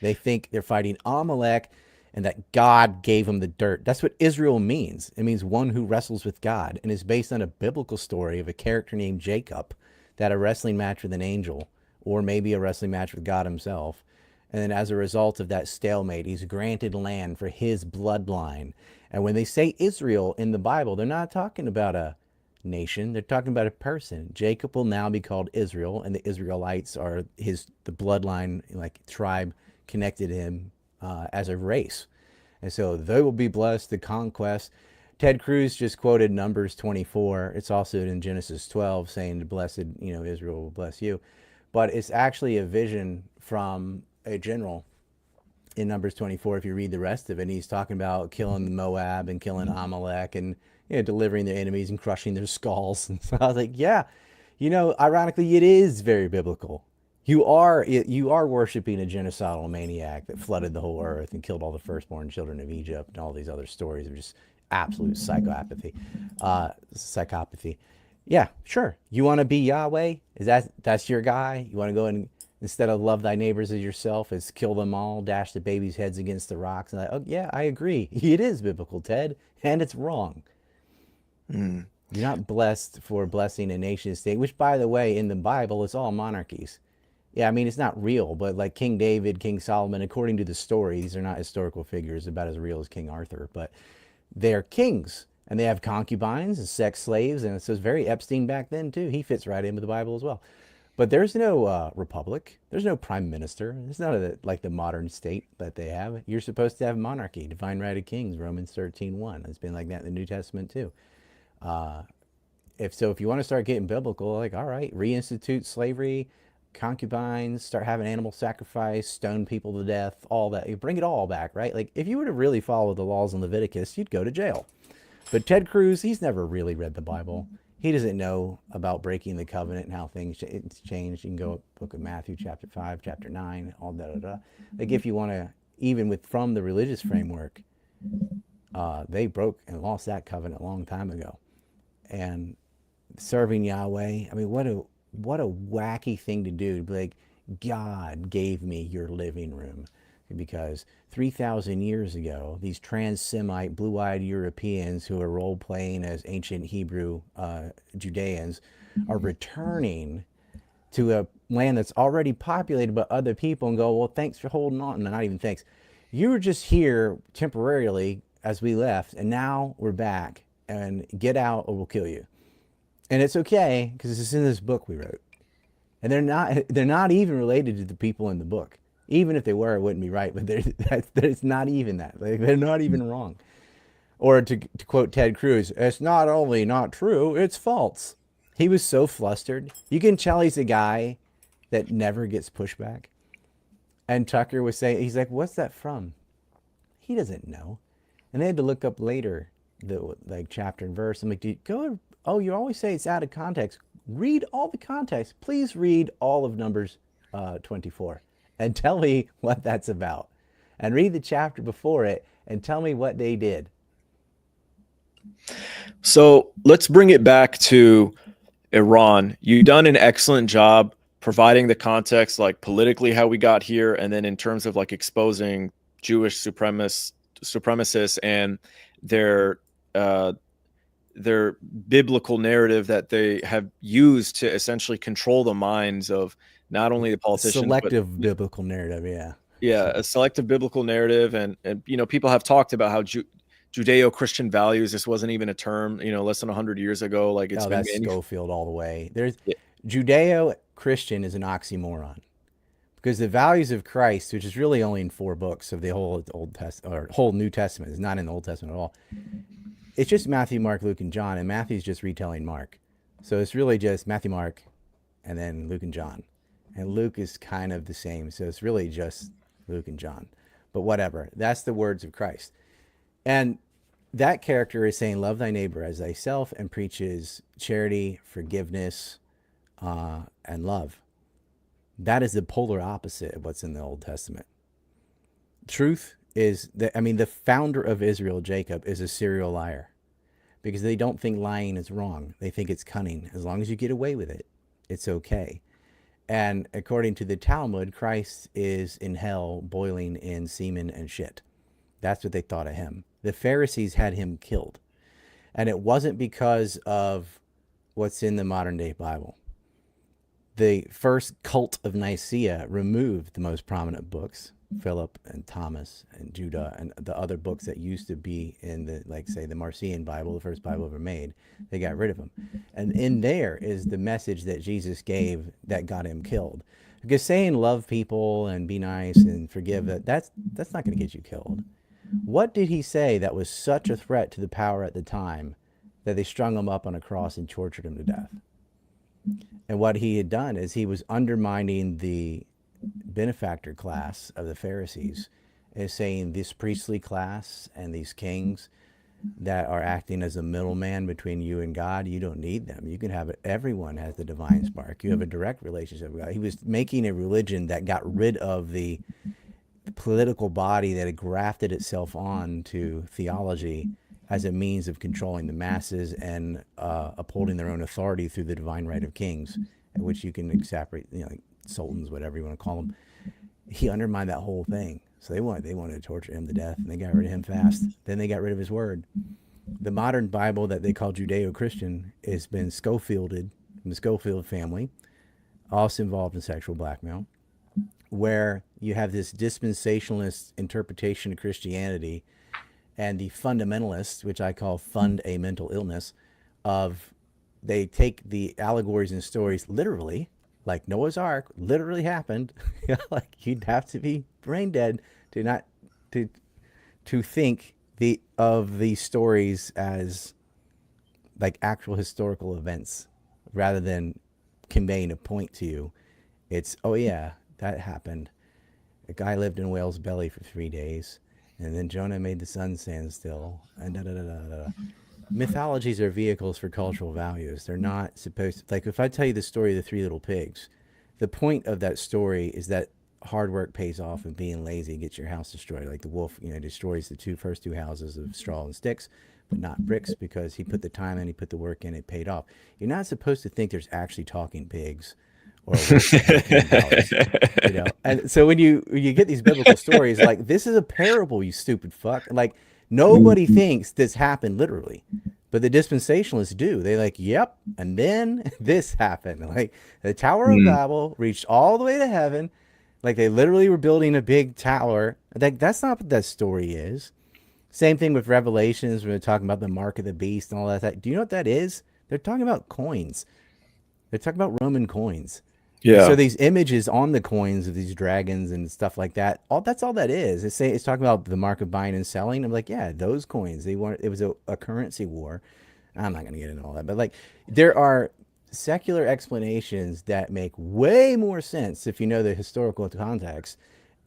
They think they're fighting Amalek and that God gave them the dirt. That's what Israel means. It means one who wrestles with God, and is based on a biblical story of a character named Jacob that had a wrestling match with an angel, or maybe a wrestling match with God himself. And then as a result of that stalemate, he's granted land for his bloodline. And when they say Israel in the Bible, they're not talking about a nation. They're talking about a person. Jacob will now be called Israel, and the Israelites are the bloodline, like tribe connected him as a race. And so they will be blessed. The conquest. Ted Cruz just quoted Numbers 24. It's also in Genesis 12 saying, blessed, Israel will bless you. But it's actually a vision from a general in Numbers 24. If you read the rest of it, and he's talking about killing Moab and killing Amalek, and delivering their enemies and crushing their skulls. And so I was like, yeah, ironically, it is very biblical. You are worshiping a genocidal maniac that flooded the whole earth and killed all the firstborn children of Egypt, and all these other stories of just absolute psychopathy. Psychopathy. Yeah, sure. You want to be Yahweh? That's your guy? You want to go and, instead of love thy neighbors as yourself, is kill them all, dash the babies' heads against the rocks? And oh yeah, I agree. It is biblical, Ted, and it's wrong. Mm. You're not blessed for blessing a nation state, which, by the way, in the Bible, it's all monarchies. Yeah, I mean, it's not real, but like King David, King Solomon, according to the story, these are not historical figures about as real as King Arthur, but they're kings, and they have concubines and sex slaves, and so it's very Epstein back then, too. He fits right in with the Bible as well. But there's no republic. There's no prime minister. It's not like the modern state that they have. You're supposed to have monarchy, divine right of kings, Romans 13:1. It's been like that in the New Testament, too. Uh, if you want to start getting biblical, like, all right, reinstitute slavery, concubines, start having animal sacrifice, stone people to death, all that. You bring it all back, right? Like, if you were to really follow the laws in Leviticus, you'd go to jail. But Ted Cruz, he's never really read the Bible. He doesn't know about breaking the covenant and how things change. You can go book of Matthew, chapter 5, chapter 9, all da da da. Like, if you want to, even with from the religious framework, they broke and lost that covenant a long time ago. And serving Yahweh, I mean, what a wacky thing to do. To be like, God gave me your living room, because 3,000 years ago, these trans-Semite, blue-eyed Europeans who are role-playing as ancient Hebrew Judeans are returning to a land that's already populated by other people, and go, well, thanks for holding on. No, not even thanks. You were just here temporarily as we left, and now we're back, and get out or we'll kill you. And it's okay because it's in this book we wrote. And they're not even related to the people in the book. Even if they were, it wouldn't be right. But it's not even that. Like, they're not even wrong. Or to quote Ted Cruz, it's not only not true, it's false. He was so flustered. You can tell he's a guy that never gets pushback. And Tucker was saying, he's like, what's that from? He doesn't know. And they had to look up later the like chapter and verse. I'm like, dude, go. Oh, you always say it's out of context. Read all the context. Please read all of Numbers 24 and tell me what that's about. And read the chapter before it and tell me what they did. So let's bring it back to Iran. You've done an excellent job providing the context, like politically how we got here, and then in terms of like exposing Jewish supremacists and their uh, their biblical narrative that they have used to essentially control the minds of not only the politicians, but Selective biblical narrative, yeah. yeah, a selective biblical narrative. And people have talked about how Judeo-Christian values, this wasn't even a term, less than 100 years ago. Like, it's Oh, been that's Schofield all the way. There's yeah, Judeo-Christian is an oxymoron, because the values of Christ, which is really only in 4 books of the whole Old Testament or whole New Testament, is not in the Old Testament at all. It's just Matthew, Mark, Luke, and John, and Matthew's just retelling Mark. So it's really just Matthew, Mark, and then Luke and John. And Luke is kind of the same. So it's really just Luke and John. But whatever. That's the words of Christ. And that character is saying, love thy neighbor as thyself, and preaches charity, forgiveness, and love. That is the polar opposite of what's in the Old Testament. Truth is that, I mean, the founder of Israel, Jacob, is a serial liar because they don't think lying is wrong. They think it's cunning. As long as you get away with it, it's okay. And according to the Talmud, Christ is in hell boiling in semen and shit. That's what they thought of him. The Pharisees had him killed. And it wasn't because of what's in the modern day Bible. The first cult of Nicaea removed the most prominent books, Philip and Thomas and Judah and the other books that used to be in the, like, say, the Marcion Bible, the first Bible ever made. They got rid of them. And in there is the message that Jesus gave that got him killed. Because saying love people and be nice and forgive, that's not going to get you killed. What did he say that was such a threat to the power at the time that they strung him up on a cross and tortured him to death? And what he had done is he was undermining the benefactor class of the Pharisees, is saying this priestly class and these kings that are acting as a middleman between you and God, you don't need them. You can have it. Everyone has the divine spark. You have a direct relationship with God. He was making a religion that got rid of the political body that had grafted itself on to theology as a means of controlling the masses and upholding their own authority through the divine right of kings, which you can separate, like sultans, whatever you want to call them. He undermined that whole thing. So they wanted to torture him to death, and they got rid of him fast. Then they got rid of his word. The modern Bible that they call Judeo-Christian has been Schofielded from the Schofield family, also involved in sexual blackmail, where you have this dispensationalist interpretation of Christianity and the fundamentalists, which I call fund a mental illness, of they take the allegories and stories literally, like Noah's Ark literally happened. Like you'd have to be brain dead to not to to think the of these stories as like actual historical events rather than conveying a point to you. It's, oh yeah, that happened. A guy lived in a whale's belly for 3 days, and then Jonah made the sun stand still, and da da da da da. Mythologies are vehicles for cultural values. They're not supposed to, like, if I tell you the story of the three little pigs, the point of that story is that hard work pays off and being lazy gets your house destroyed. Like the wolf, destroys the first two houses of straw and sticks, but not bricks because he put the time in, he put the work in, it paid off. You're not supposed to think there's actually talking pigs or a wolf that has 10 bellies. And so when you get these biblical stories, like this is a parable, you stupid fuck. Like nobody thinks this happened literally, but the dispensationalists do. They like, yep, and then this happened. Like the Tower of Mm. Babel reached all the way to heaven. Like they literally were building a big tower. Like that's not what that story is. Same thing with Revelations when they're talking about the mark of the beast and all that. Do you know what that is? They're talking about coins. They're talking about Roman coins. And so Yeah. these images on the coins of these dragons and stuff like that, all that's all that is. It's talking about the mark of buying and selling. I'm like, yeah, those coins. It was a currency war. I'm not gonna get into all that, but like there are secular explanations that make way more sense if you know the historical context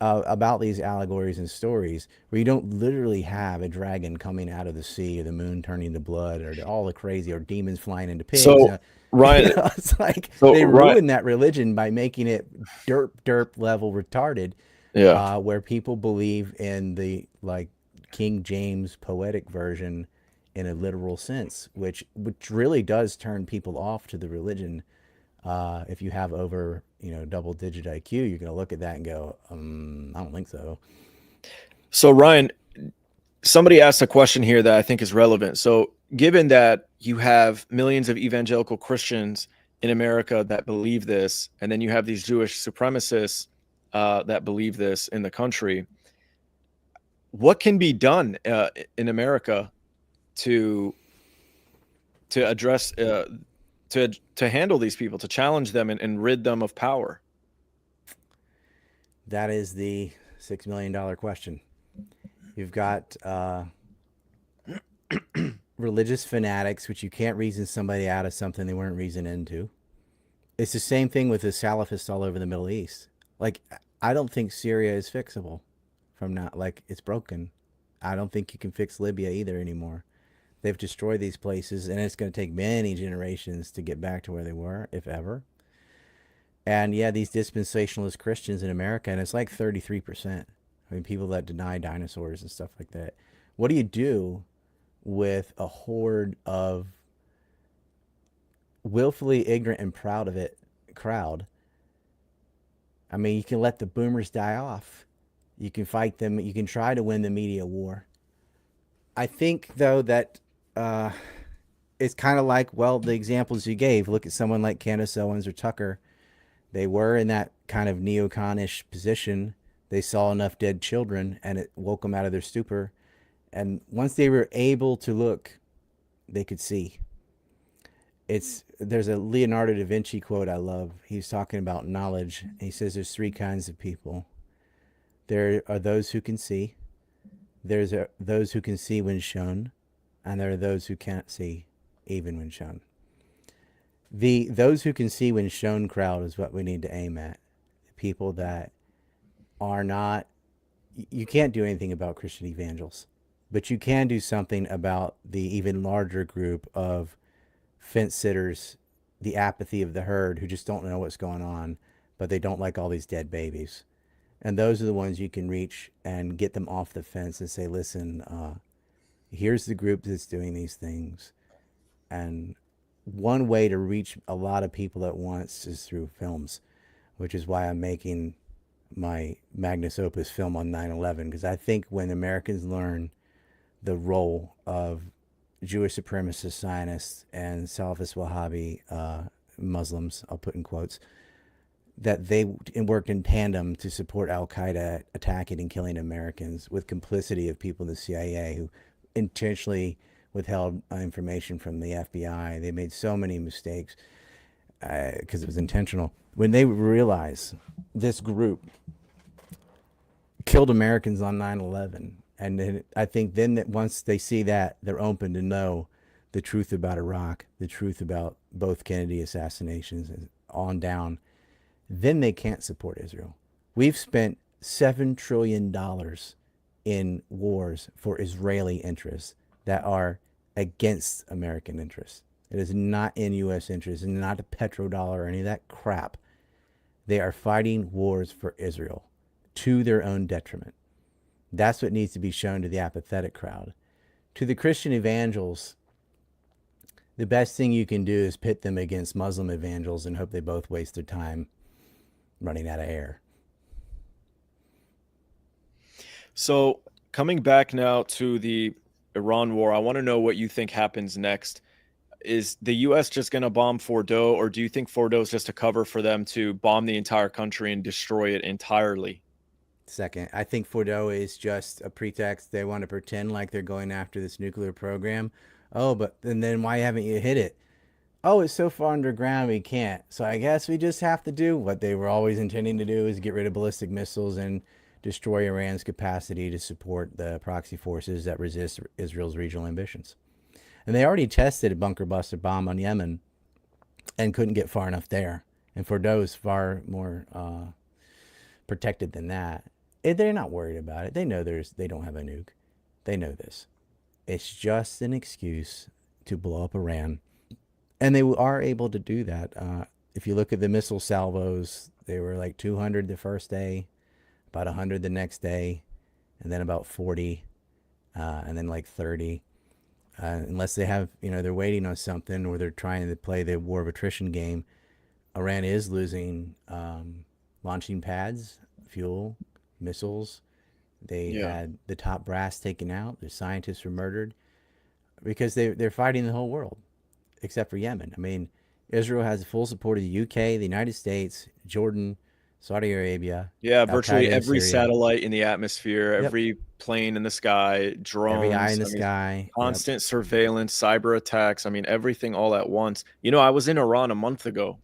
about these allegories and stories, where you don't literally have a dragon coming out of the sea, or the moon turning to blood, or all the crazy, or demons flying into pigs. So Ryan, It's like so they Ryan, ruin that religion by making it derp level retarded, yeah. where people believe in the like King James poetic version in a literal sense, which really does turn people off to the religion. If you have over double digit IQ, you're going to look at that and go, I don't think so. So Ryan, somebody asked a question here that I think is relevant. So, given that you have millions of evangelical Christians in America that believe this, and then you have these Jewish supremacists that believe this in the country, what can be done in America to address to handle these people, to challenge them and rid them of power? That is the $6 million question. You've got religious fanatics, which you can't reason somebody out of something they weren't reasoned into. It's the same thing with the Salafists all over the Middle East. Like, I don't think Syria is fixable from now. Like, it's broken. I don't think you can fix Libya either anymore. They've destroyed these places, and it's going to take many generations to get back to where they were, if ever. And yeah, these dispensationalist Christians in America, and it's like 33%. I mean, people that deny dinosaurs and stuff like that. What do you do with a horde of willfully ignorant and proud of it crowd? I mean, you can let the boomers die off. You can fight them. You can try to win the media war. I think, though, that uh, it's kind of like, well, the examples you gave. Look at someone like Candace Owens or Tucker. They were in that kind of neoconish position. They saw enough dead children, and it woke them out of their stupor. And once they were able to look, they could see. There's a Leonardo da Vinci quote I love. He's talking about knowledge. He says there's three kinds of people. There are those who can see. Those who can see when shown, and there are those who can't see even when shown. The those who can see when shown crowd is what we need to aim at. People that are not. You can't do anything about Christian evangels, but you can do something about the even larger group of fence sitters, the apathy of the herd who just don't know what's going on, but they don't like all these dead babies. And those are the ones you can reach and get them off the fence and say, listen, here's the group that's doing these things. And one way to reach a lot of people at once is through films, which is why I'm making my magnus opus film on 9/11, because I think when Americans learn the role of Jewish supremacist Zionists and Salafist Wahhabi Muslims, I'll put in quotes, that they worked in tandem to support Al Qaeda attacking and killing Americans with complicity of people in the CIA who intentionally withheld information from the FBI. They made so many mistakes because it was intentional. When they realize this group killed Americans on 9/11, and then I think then that once they see that, they're open to know the truth about Iraq, the truth about both Kennedy assassinations, and on down. Then they can't support Israel. We've spent $7 trillion in wars for Israeli interests that are against American interests. It is not in U.S. interests, and not a petrodollar or any of that crap. They are fighting wars for Israel to their own detriment. That's what needs to be shown to the apathetic crowd. To the Christian evangels, the best thing you can do is pit them against Muslim evangels and hope they both waste their time running out of air. So coming back now to the Iran war, I want to know what you think happens next. Is the U.S. just going to bomb Fordow, or do you think Fordow is just a cover for them to bomb the entire country and destroy it entirely? Second, I think Fordow is just a pretext. They want to pretend like they're going after this nuclear program. Oh, but and then why haven't you hit it? Oh, it's so far underground we can't. So I guess we just have to do what they were always intending to do, is get rid of ballistic missiles and destroy Iran's capacity to support the proxy forces that resist Israel's regional ambitions. And they already tested a bunker buster bomb on Yemen and couldn't get far enough there. And Fordow is far more protected than that. They're not worried about it. They know they don't have a nuke. They know this. It's just an excuse to blow up Iran. And they are able to do that. If you look at the missile salvos, they were like 200 the first day, about 100 the next day, and then about 40, and then like 30. Unless they have, they're waiting on something, or they're trying to play the war of attrition game. Iran is losing launching pads, fuel, missiles. They had the top brass taken out. Their scientists were murdered because they're fighting the whole world, except for Yemen. I mean, Israel has the full support of the UK, the United States, Jordan, Saudi Arabia, Yeah, Al virtually Qaeda in every Syria. satellite in the atmosphere, Yep. every plane in the sky, Every eye drones, in the I mean, sky. Yep. constant surveillance, cyber attacks, I mean, everything all at once. I was in Iran a month ago.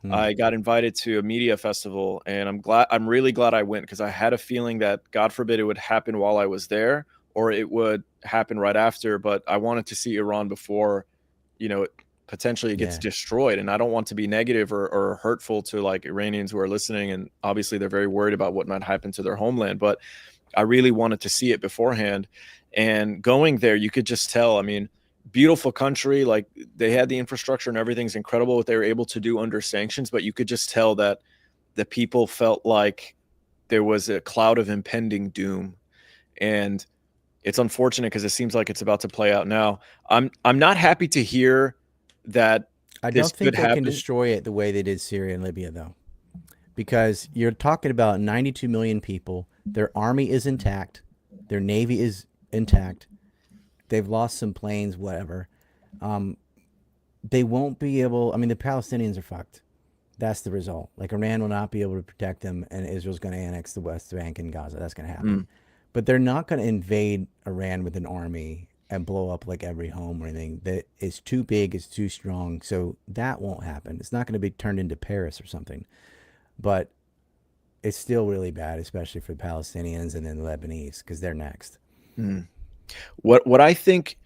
Hmm. I got invited to a media festival, and I'm really glad I went, because I had a feeling that, God forbid, it would happen while I was there, or it would happen right after. But I wanted to see Iran before, potentially it gets Yeah. destroyed. And I don't want to be negative or hurtful to like Iranians who are listening. And obviously they're very worried about what might happen to their homeland. But I really wanted to see it beforehand. And going there, you could just tell. I mean, beautiful country. Like they had the infrastructure and everything's incredible what they were able to do under sanctions. But you could just tell that the people felt like there was a cloud of impending doom. And it's unfortunate because it seems like it's about to play out now. I'm not happy to hear that I this don't could think they can happen. destroy it the way they did Syria and Libya, though, because you're talking about 92 million people. Their army is intact, their navy is intact. They've lost some planes, whatever. Um, they won't be able. I mean, the Palestinians are fucked. That's the result. Like Iran will not be able to protect them, and Israel's going to annex the West Bank and Gaza. That's going to happen. Mm, But they're not going to invade Iran with an army and blow up like every home or anything. That is too big, it's too strong. So that won't happen. It's not going to be turned into Paris or something. But it's still really bad, especially for the Palestinians and then the Lebanese, because they're next. mm. What I think,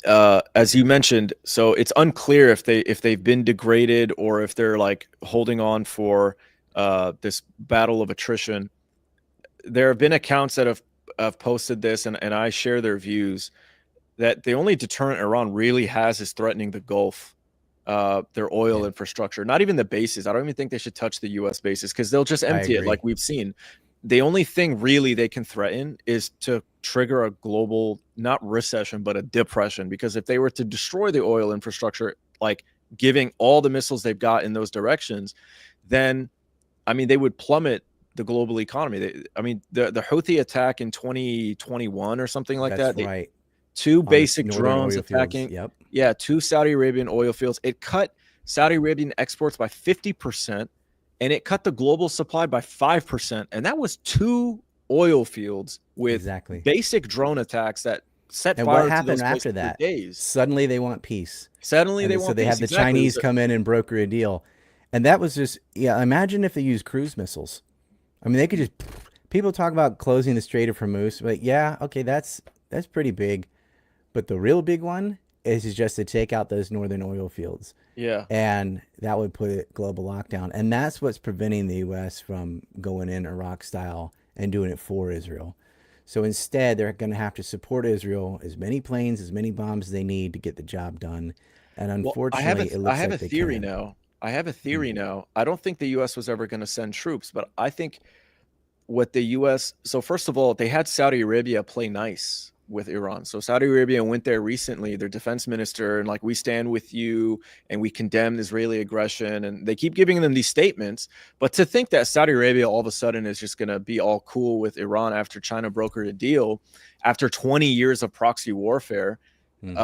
as you mentioned, so it's unclear if they've been degraded or if they're like holding on for this battle of attrition. There have been accounts that have posted this, and I share their views that the only deterrent Iran really has is threatening the Gulf, their oil Yeah, infrastructure, not even the bases. I don't even think they should touch the U.S. bases because they'll just I empty it like agree. we've seen. The only thing really they can threaten is to trigger a global, not recession, but a depression. Because if they were to destroy the oil infrastructure, like giving all the missiles they've got in those directions, then I mean, they would plummet the global economy. I mean, the Houthi attack in 2021 or something like That's that, right. two On the basic northern drones oil fields. attacking, Yep. yeah, two Saudi Arabian oil fields. It cut Saudi Arabian exports by 50%, and it cut the global supply by 5%. And that was two oil fields with Exactly. basic drone attacks that set And what fire to those happened places after for that? days. Suddenly they want peace. Suddenly they So want they peace. have the Exactly. It was Chinese come in and broker a deal. And that was just, yeah, imagine if they used cruise missiles. I mean, they could just, people talk about closing the Strait of Hormuz, but yeah, okay, that's pretty big. But the real big one is just to take out those northern oil fields. yeah. And that would put it global lockdown. And that's what's preventing the US from going in Iraq style and doing it for Israel. So instead, they're going to have to support Israel as many planes, as many bombs as they need to get the job done. And Well, unfortunately, it I looks have a like they theory can. now. I have a Mm. theory now. I don't think the US was ever going to send troops, but I think what the US, so first of all, they had Saudi Arabia play nice with Iran. So Saudi Arabia went there recently, their defense minister, and like, we stand with you and we condemn Israeli aggression. And they keep giving them these statements. But to think that Saudi Arabia all of a sudden is just going to be all cool with Iran after China brokered a deal after 20 years of proxy warfare, Hmm.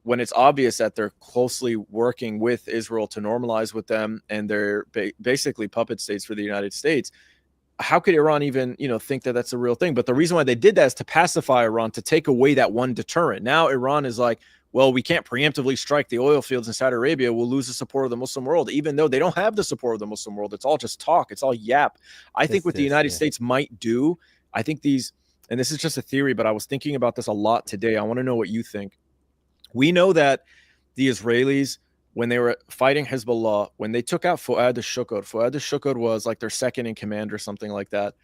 when it's obvious that they're closely working with Israel to normalize with them, and they're basically puppet states for the United States. How could Iran even, think that that's a real thing? But the reason why they did that is to pacify Iran, to take away that one deterrent. Now Iran is like, well, we can't preemptively strike the oil fields in Saudi Arabia. We'll lose the support of the Muslim world, even though they don't have the support of the Muslim world. It's all just talk. It's all yap. I think It's what the this, United yeah. States might do, I think these, and this is just a theory, but I was thinking about this a lot today. I want to know what you think. We know that the Israelis, when they were fighting Hezbollah, when they took out Fuad al-Shukr was like their second in command or something like that.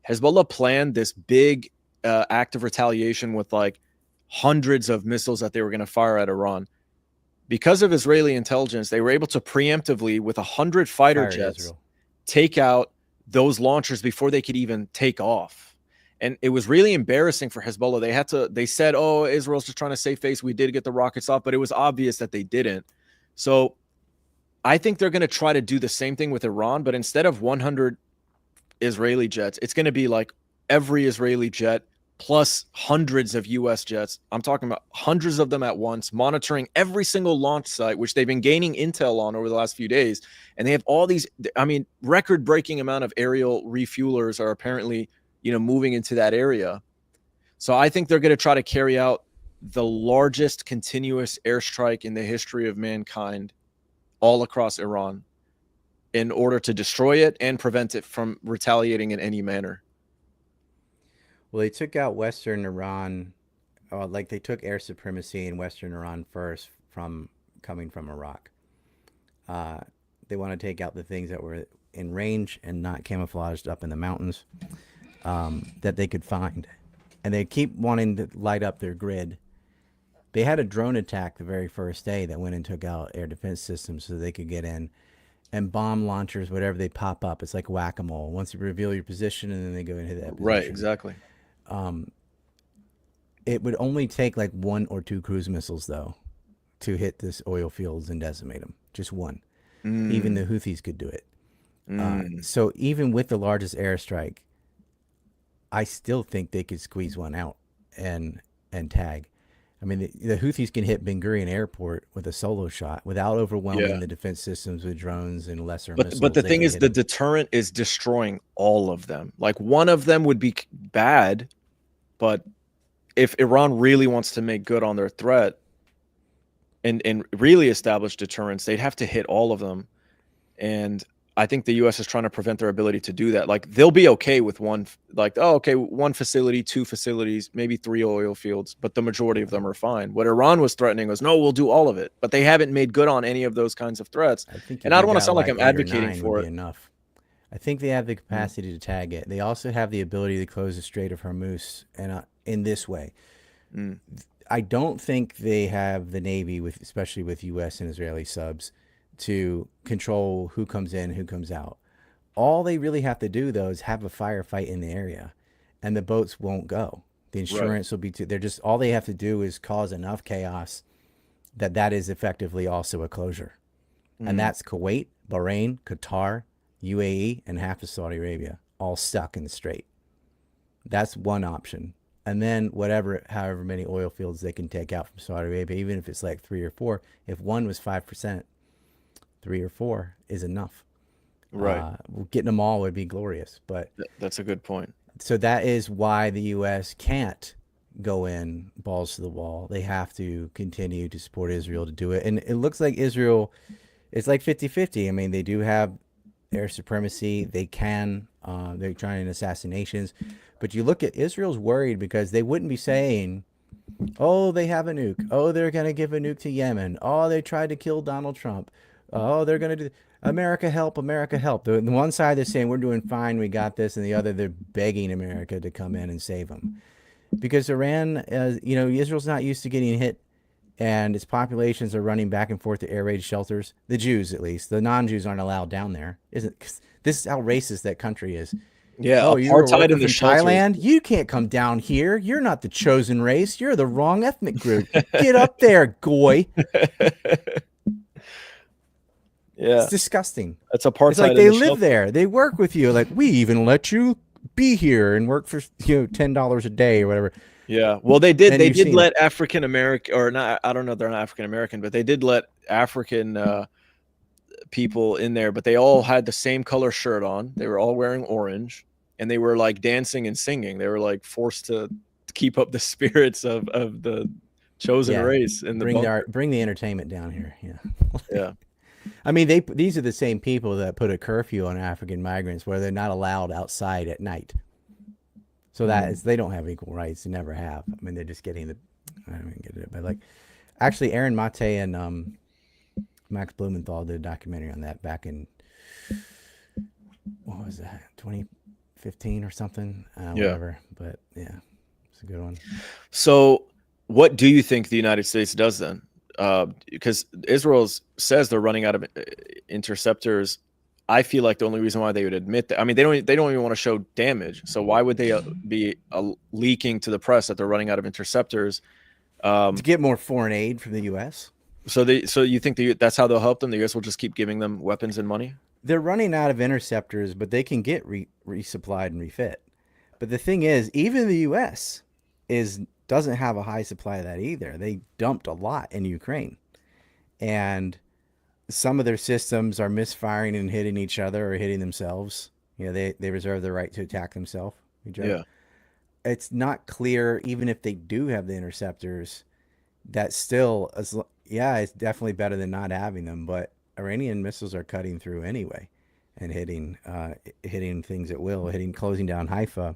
Hezbollah planned this big act of retaliation with like hundreds of missiles that they were going to fire at Iran. Because of Israeli intelligence, they were able to preemptively, with 100 fighter Fire at jets, Israel. take out those launchers before they could even take off. And it was really embarrassing for Hezbollah. They said, oh, Israel's just trying to save face. We did get the rockets off, but it was obvious that they didn't. So I think they're going to try to do the same thing with Iran, but instead of 100 Israeli jets, it's going to be like every Israeli jet plus hundreds of US jets. I'm talking about hundreds of them at once, monitoring every single launch site, which they've been gaining intel on over the last few days. And they have all these, I mean, record breaking amount of aerial refuelers are apparently, moving into that area. So I think they're going to try to carry out the largest continuous airstrike in the history of mankind all across Iran in order to destroy it and prevent it from retaliating in any manner. Well, they took out Western Iran like they took air supremacy in Western Iran first from coming from Iraq. Uh, they want to take out the things that were in range and not camouflaged up in the mountains that they could find. And they keep wanting to light up their grid. They had a drone attack the very first day that went and took out air defense systems so they could get in. And bomb launchers, whatever they pop up, it's like whack a mole. Once you reveal your position, and then they go into that Right, position. exactly. It would only take like one or two cruise missiles, though, to hit this oil fields and decimate them. Just one. Even Mm, the Houthis could do it. mm, So even with the largest airstrike, I still think they could squeeze one out and tag. I mean, the Houthis can hit Ben Gurion Airport with a solo shot without overwhelming yeah. the defense systems with drones and lesser But missiles. the They thing can is, hit the them. deterrent is destroying all of them. Like one of them would be bad, but if Iran really wants to make good on their threat and really establish deterrence, they'd have to hit all of them. And I think the US is trying to prevent their ability to do that. Like they'll be okay with one, like, oh, okay, one facility, two facilities, maybe three oil fields, but the majority of them are fine. What Iran was threatening was, no, we'll do all of it. But they haven't made good on any of those kinds of threats. I think And if I you don't want to got sound like like I'm 8 or 9 advocating would for be it. enough. I think they have the Mm, capacity to tag it. They also have the ability to close the Strait of Hormuz, and in this way, mm, I don't think they have the Navy, with especially with U.S. and Israeli subs, to control who comes in, who comes out. All they really have to do though is have a firefight in the area, and the boats won't go. The right. insurance will be too. They're just all they have to do is cause enough chaos that is effectively also a closure, and Mm, that's Kuwait, Bahrain, Qatar, UAE, and half of Saudi Arabia all stuck in the strait. That's one option. And then whatever, however many oil fields they can take out from Saudi Arabia, even if it's like three or four, if one was 5%, three or four is enough. right. Getting them all would be glorious. But That's a good point. so that is why the U.S. can't go in balls to the wall. They have to continue to support Israel to do it. And it looks like Israel, it's like 50-50. I mean, they do have air supremacy. They can. They're trying assassinations. But you look at Israel's worried because they wouldn't be saying, oh, they have a nuke. Oh, they're going to give a nuke to Yemen. Oh, they tried to kill Donald Trump. Oh, they're going to do America help, America help. The one side they're saying we're doing fine, we got this, and the other they're begging America to come in and save them because Iran, Israel's not used to getting hit, and its populations are running back and forth to air raid shelters. The Jews, at least, the non-Jews aren't allowed down there. Isn't this is how racist that country is? Yeah, Oh, you're a apartheid worker in the from shelters. Thailand? You can't come down here. You're not the chosen race. You're the wrong ethnic group. Get up there, goy. It's Yeah, disgusting. that's It's like apartheid in they the live shelter. there. They work with you. Like we even let you be here and work for $10 a day or whatever. Yeah. Well, they did And they you've did seen it. let African American or not, I don't know, they're not African American, but they did let African people in there, but they all had the same color shirt on. They were all wearing orange and they were like dancing and singing. They were like forced to keep up the spirits of the chosen Yeah, race in the bunker. bring the entertainment down here. Yeah. Yeah. I mean, these are the same people that put a curfew on African migrants where they're not allowed outside at night. So that Mm. is they don't have equal rights. They never have. I mean, they're just getting the I don't even get it, but like actually, Aaron Mate and Max Blumenthal did a documentary on that back in what was that 2015 or something, Yeah. whatever. But yeah, it's a good one. So, what do you think the United States does then? Because Israel says they're running out of interceptors. I feel like the only reason why they would admit that, I mean, they don't even want to show damage. So why would they be leaking to the press that they're running out of interceptors? To Um, get more foreign aid from the U.S. so you think that's how they'll help them? The U.S. will just keep giving them weapons and money? They're running out of interceptors, but they can get resupplied and refit. But the thing is, even the U.S. is doesn't have a high supply of that either. They dumped a lot in Ukraine, and some of their systems are misfiring and hitting each other or hitting themselves. They reserve the right to attack themselves. We joke. Yeah. It's not clear, even if they do have the interceptors, that still, yeah, it's definitely better than not having them. But Iranian missiles are cutting through anyway, and hitting things at will, closing down Haifa.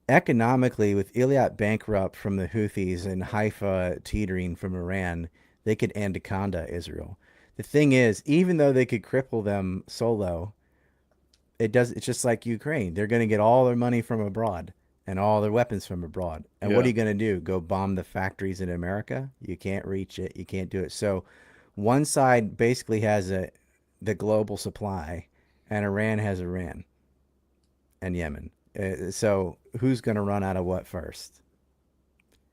economically, with Iliad bankrupt from the Houthis and Haifa teetering from Iran, they could anaconda Israel. The thing is, even though they could cripple them solo, it's just like Ukraine. They're going to get all their money from abroad and all their weapons from abroad. And what are Yeah. you going to do? Go bomb the factories in America? You can't reach it. You can't do it. So one side basically has the global supply, and Iran has Iran and Yemen. So who's going to run out of what first?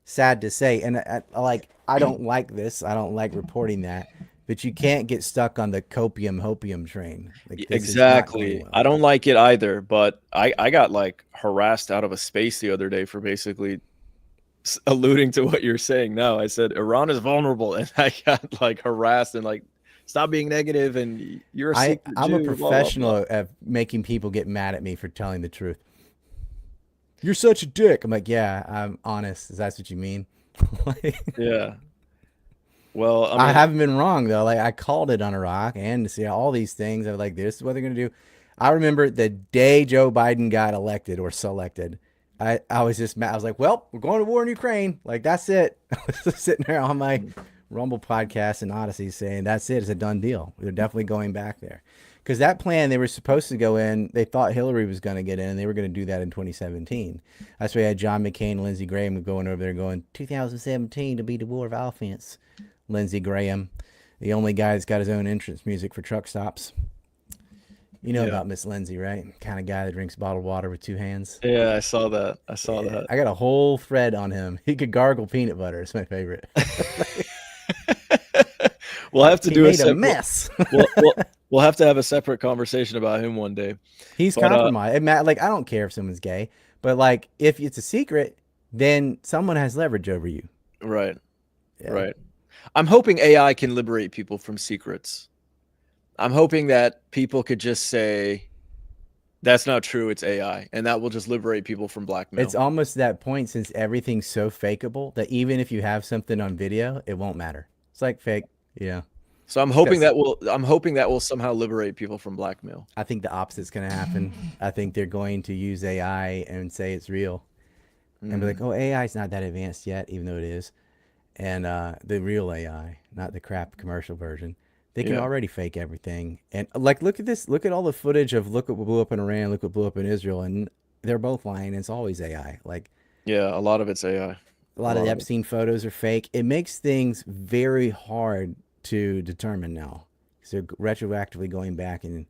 Sad to say, and I don't like this. I don't like reporting that, but you can't get stuck on the copium hopium train. Like this is not going Exactly. I well. don't like it either, but I got like harassed out of a space the other day for basically alluding to what you're saying now. I said Iran is vulnerable, and I got like harassed and like stop being negative and you're a secret I'm a Jew, blah blah blah. professional at making people get mad at me for telling the truth. You're such a dick. I'm like, yeah, I'm honest. Is that what you mean? Yeah. Well, I I mean, haven't been wrong though. Like I called it on Iraq and to see all these things. I was like, this is what they're gonna do. I remember the day Joe Biden got elected or selected. I was just mad. I was like, well, we're going to war in Ukraine. Like that's it. I was just sitting there on my Rumble podcast and Odyssey saying that's it. It's a done deal. We're definitely going back there. Because that plan, they were supposed to go in. They thought Hillary was going to get in, and they were going to do that in 2017. That's why you had John McCain and Lindsey Graham going over there going, 2017 to be the war of offense. Lindsey Graham, the only guy that's got his own entrance music for truck stops. You know yeah. about Miss Lindsay, right? Kind of guy that drinks bottled water with two hands. Yeah, I saw that. I saw Yeah, that. I got a whole thread on him. He could gargle peanut butter. It's my favorite. We'll have to He do a made a separate mess. we'll have to have a separate conversation about him one day. He's But compromised. Like I don't care if someone's gay, but like if it's a secret, then someone has leverage over you. right, Yeah. right. I'm hoping AI can liberate people from secrets. I'm hoping that people could just say that's not true, it's AI, and that will just liberate people from It's blackmail. almost that point since everything's so fakeable that even if you have something on video, it won't matter. It's like fake. Yeah. So Because I'm hoping that will somehow liberate people from blackmail. I think the opposite's going to happen. I think they're going to use AI and say it's real and be like, Mm, oh, AI is not that advanced yet, even though it is. And the real AI, not the crap commercial version. They can yeah. already fake everything. And like, look at this. Look at all the footage of look what blew up in Iran, look what blew up in Israel, and they're both lying. And it's always AI. Like Yeah, a lot of it's AI. a A lot of the lot of it. Epstein photos are fake. It makes things very hard to determine now. So they're retroactively going back and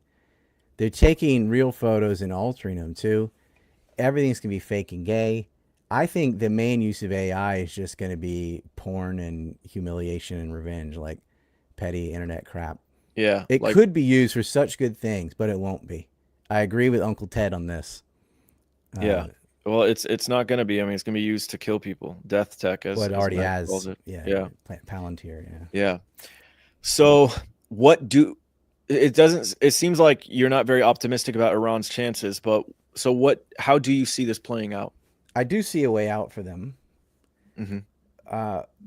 they're taking real photos and altering them too. Everything's gonna be fake and gay. I think the main use of AI is just gonna be porn and humiliation and revenge, like petty internet crap. Yeah, It like could be used for such good things, but it won't be. I agree with Uncle Ted on this. yeah. Uh, Well, it's not gonna be. I mean, it's gonna be used to kill people. Death tech, what as already America calls has, it. yeah, Yeah, Palantir, yeah. yeah. So, what do it doesn't it seems like you're not very optimistic about Iran's chances, but so what how do you see this playing out? I do see a way out for them, Mhm.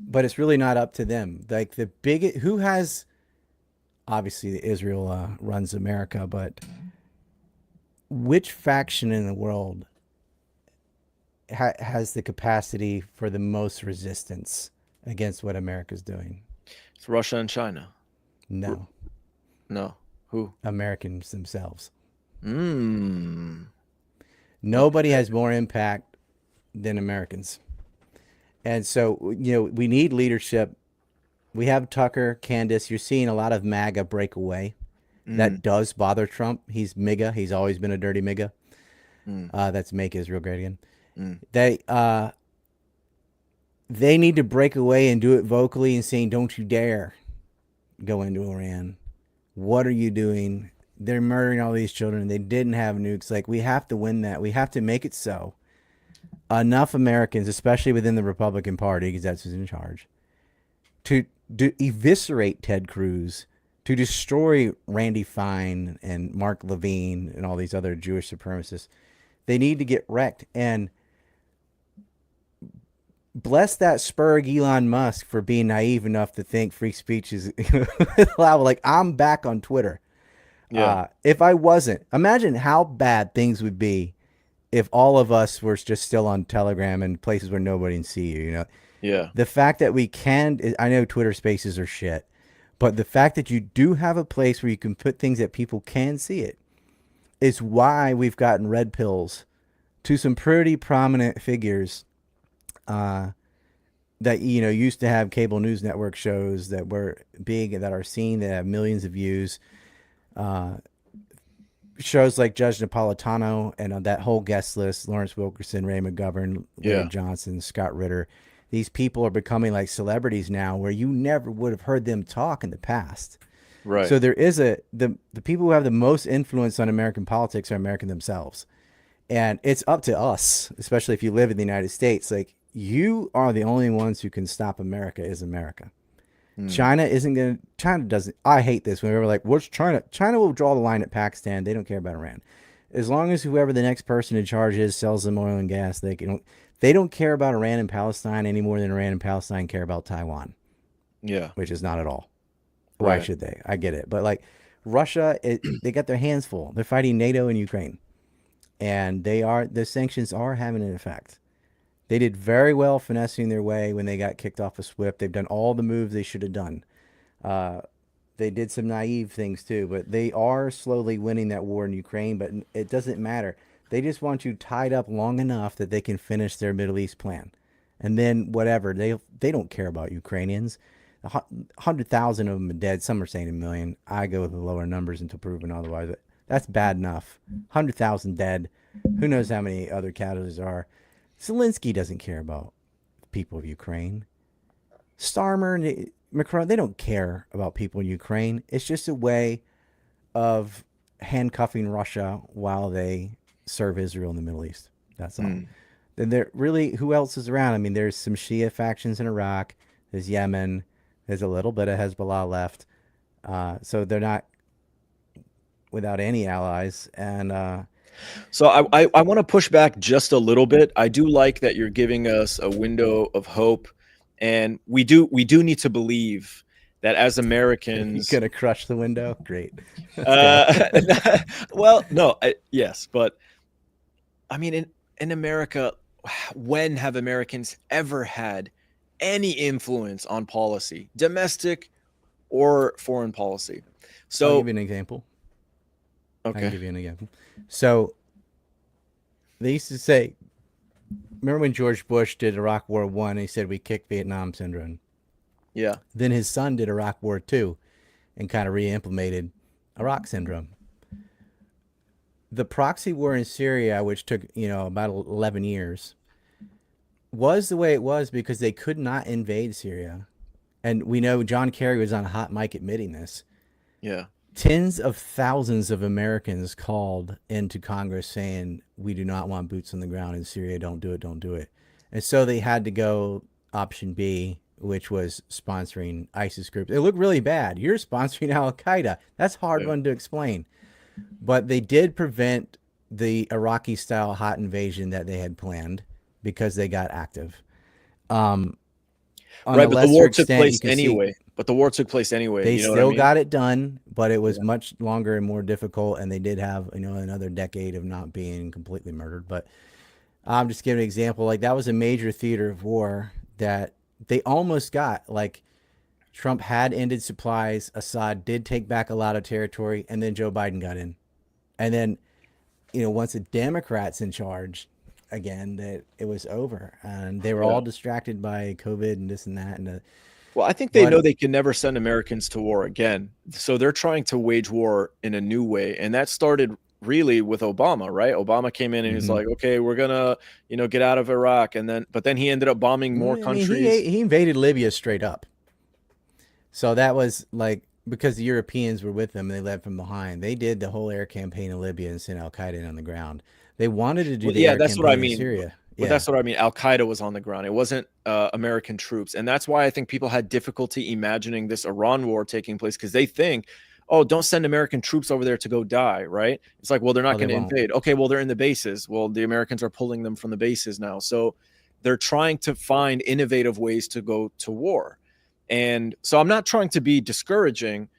but it's really not up to them. Like the big, who has obviously Israel runs America, but which faction in the world has the capacity for the most resistance against what America's doing? It's Russia and China. R- No, no. Who? Americans themselves. Mm. Nobody Okay. has more impact than Americans. And so, we need leadership. We have Tucker, Candace. You're seeing a lot of MAGA break away. Mm. That does bother Trump. He's MIGA. He's always been a dirty MIGA. Mm. That's Make Israel Great Again. Mm. They need to break away and do it vocally and saying, "Don't you dare go into Iran. What are you doing? They're murdering all these children. They didn't have nukes. Like we have to win that. We have to make it so." Enough Americans, especially within the Republican Party, because that's who's in charge, to eviscerate Ted Cruz, to destroy Randy Fine and Mark Levine and all these other Jewish supremacists. They need to get wrecked. And bless that spurg Elon Musk for being naive enough to think free speech is allowable. Like I'm back on Twitter. Yeah. If I wasn't, imagine how bad things would be if all of us were just still on Telegram and places where nobody can see you, you know, Yeah. the fact that we can, I know Twitter Spaces are shit, but the fact that you do have a place where you can put things that people can see it is why we've gotten red pills to some pretty prominent figures uh, that used to have cable news network shows that were big, that are seen, that have millions of views. Uh, Shows like Judge Napolitano and that whole guest list, Lawrence Wilkerson, Ray McGovern, Larry Yeah. Johnson, Scott Ritter. These people are becoming like celebrities now where you never would have heard them talk in the past. Right. So there is the people who have the most influence on American politics are American themselves. And it's up to us, especially if you live in the United States. Like, you are the only ones who can stop America is America. Hmm. China isn't going to, China doesn't, I hate this when we're like, what's China? China will draw the line at Pakistan. They don't care about Iran. As long as whoever the next person in charge is sells them oil and gas, they don't care about Iran and Palestine any more than Iran and Palestine care about Taiwan, Yeah. which is not at all. Why Right. should they? I get it. But like Russia, they got their hands full. They're fighting NATO and Ukraine. And the sanctions are having an effect. They did very well finessing their way when they got kicked off of SWIFT. They've done all the moves they should have done. Uh, they did some naive things too, but they are slowly winning that war in Ukraine. But it doesn't matter. They just want you tied up long enough that they can finish their Middle East plan, and then whatever they don't care about Ukrainians. 100,000 of them are dead. Some are saying 1 million. I go with the lower numbers until proven otherwise. But that's bad enough. 100,000 dead. Who knows how many other casualties are? Zelensky doesn't care about the people of Ukraine. Starmer and Macron, they don't care about people in Ukraine. It's just a way of handcuffing Russia while they serve Israel in the Middle East. That's all. Hmm. Then there really, who else is around? I mean, there's some Shia factions in Iraq. There's Yemen. There's a little bit of Hezbollah left. So they're not without any allies. And So I want to push back just a little bit. I do like that you're giving us a window of hope, and we do need to believe that as you're Americans, gonna crush the window. Great. Let's go. well, no, yes, but I mean, in America, when have Americans ever had any influence on policy, domestic or foreign policy? I'll give So, you an example. I can okay, give you an example. So they used to say, remember when George Bush did Iraq War One? He said we kicked Vietnam syndrome. yeah, Then his son did Iraq War Two, and kind of re-implemented Iraq syndrome. The proxy war in Syria, which took about 11 years, was the way it was because they could not invade Syria, and we know John Kerry was on a hot mic admitting this. yeah, Tens of thousands of Americans called into Congress saying, we do not want boots on the ground in Syria. Don't do it. Don't do it. And so they had to go option B, which was sponsoring ISIS groups. It looked really bad. You're sponsoring Al Qaeda. That's a hard yeah. one to explain. But they did prevent the Iraqi style hot invasion that they had planned because they got active. Um, on a Right, but the lesser war took extent, you place can see anyway. But the war took place anyway. they You know what I still mean? got it done, but it was Yeah. much longer and more difficult, and they did have another decade of not being completely murdered. But I'm just giving an example. Like, that was a major theater of war that they almost got. Like, Trump had ended supplies, Assad did take back a lot of territory, and then Joe Biden got in. And then once the Democrats in charge again, that it was over, and they were Yeah. all distracted by COVID and this and that. And Well, I think they but know they can never send Americans to war again. So they're trying to wage war in a new way. And that started really with Obama, right? Obama came in and he's mm-hmm. like, okay, we're gonna, get out of Iraq. But then he ended up bombing more I mean, countries. he invaded Libya straight up. So that was like because the Europeans were with them and they led from behind. They did the whole air campaign in Libya and sent Al Qaeda in on the ground. They wanted to do Well, the yeah, air that's what I campaign in mean. Syria. But Yeah. that's what I mean. Al Qaeda was on the ground. It wasn't American troops, and that's why I think people had difficulty imagining this Iran war taking place because they think, "Oh, don't send American troops over there to go die." Right? It's like, well, they're not Oh, they going to won't. invade. Okay, well, they're in the bases. Well, the Americans are pulling them from the bases now, so they're trying to find innovative ways to go to war. And so I'm not trying to be discouraging.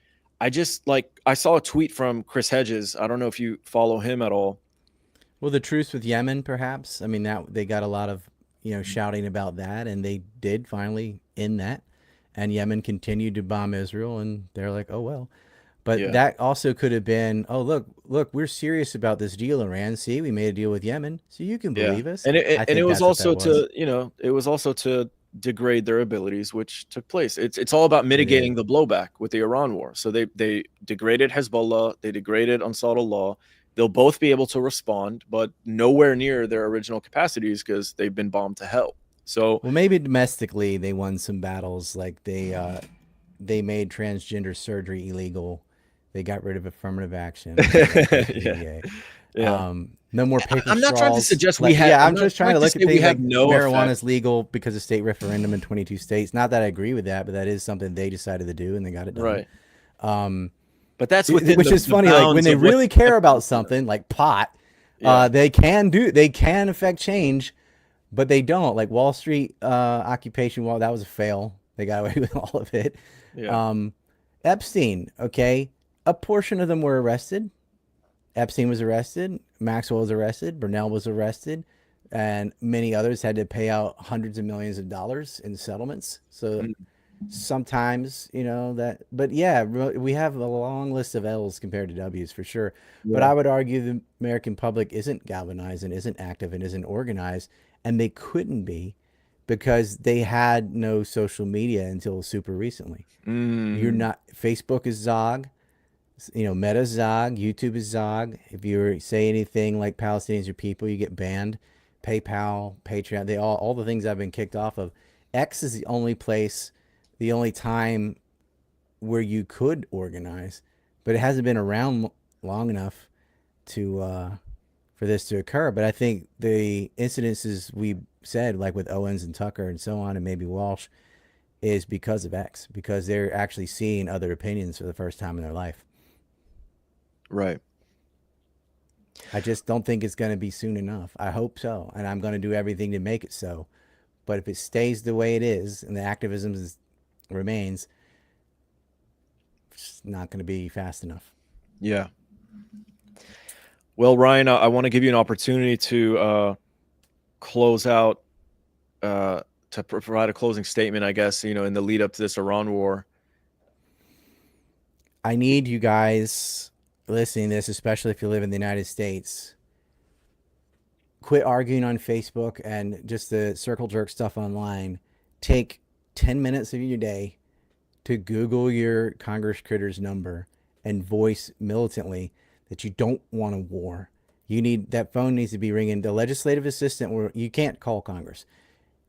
I just I saw a tweet from Chris Hedges. I don't know if you follow him at all. Well, the truce with Yemen, perhaps. I mean, that they got a lot of shouting about that, and they did finally end that. And Yemen continued to bomb Israel, and they're like, oh well. But Yeah. that also could have been, oh look, we're serious about this deal, Iran. See, we made a deal with Yemen, so you can Yeah. believe us. And I it think was that's what also that was. to, it was also to degrade their abilities, which took place. It's all about It is. mitigating the blowback with the Iran war. So they degraded Hezbollah, they degraded Ansarullah. They'll both be able to respond, but nowhere near their original capacities because they've been bombed to hell. So Well, maybe domestically they won some battles, like they made transgender surgery illegal. They got rid of affirmative action. They got rid of the yeah. VA. Yeah. No more paper I'm not trying to straws. suggest we Like, had yeah, I'm I'm not just trying trying to to look at say we things have like no marijuana effect. is legal because of state referendum in 22 states. Not that I agree with that, but that is something they decided to do and they got it done. Right. But that's within Which is the funny. Like when bounds they of what's really care acceptable about to them. something, like pot, Yeah. they can affect change, but they don't. Like Wall Street occupation wall, that was a fail. They got away with all of it. Yeah. Um, Epstein, okay, a portion of them were arrested. Epstein was arrested. Maxwell was arrested. Burnell was arrested. And many others had to pay out hundreds of millions of dollars in settlements. So Mm, sometimes, that, but yeah, we have a long list of L's compared to W's for sure. But yeah. I would argue the American public isn't galvanized and isn't active and isn't organized. And they couldn't be because they had no social media until super recently. You're Mm, not, Facebook is Zog. Meta Zog, YouTube is Zog. If you say anything like Palestinians are people, you get banned. PayPal, Patreon, they all the things I've been kicked off of. X is the only place, the only time where you could organize, but it hasn't been around long enough to for this to occur. But I think the incidences we said, like with Owens and Tucker and so on, and maybe Walsh, is because of X, because they're actually seeing other opinions for the first time in their life. right. I just don't think it's going to be soon enough. I hope so, and I'm going to do everything to make it so. But if it stays the way it is and the activism remains, it's not going to be fast enough. Yeah. Well, Ryan, I want to give you an opportunity to close out, to provide a closing statement, I guess, in the lead up to this Iran war. I need you guys listening to this, especially if you live in the United States. Quit arguing on Facebook and just the circle jerk stuff online. Take 10 minutes of your day to Google your Congress critter's number and voice militantly that you don't want a war. That phone needs to be ringing. The legislative assistant, where you can't call Congress.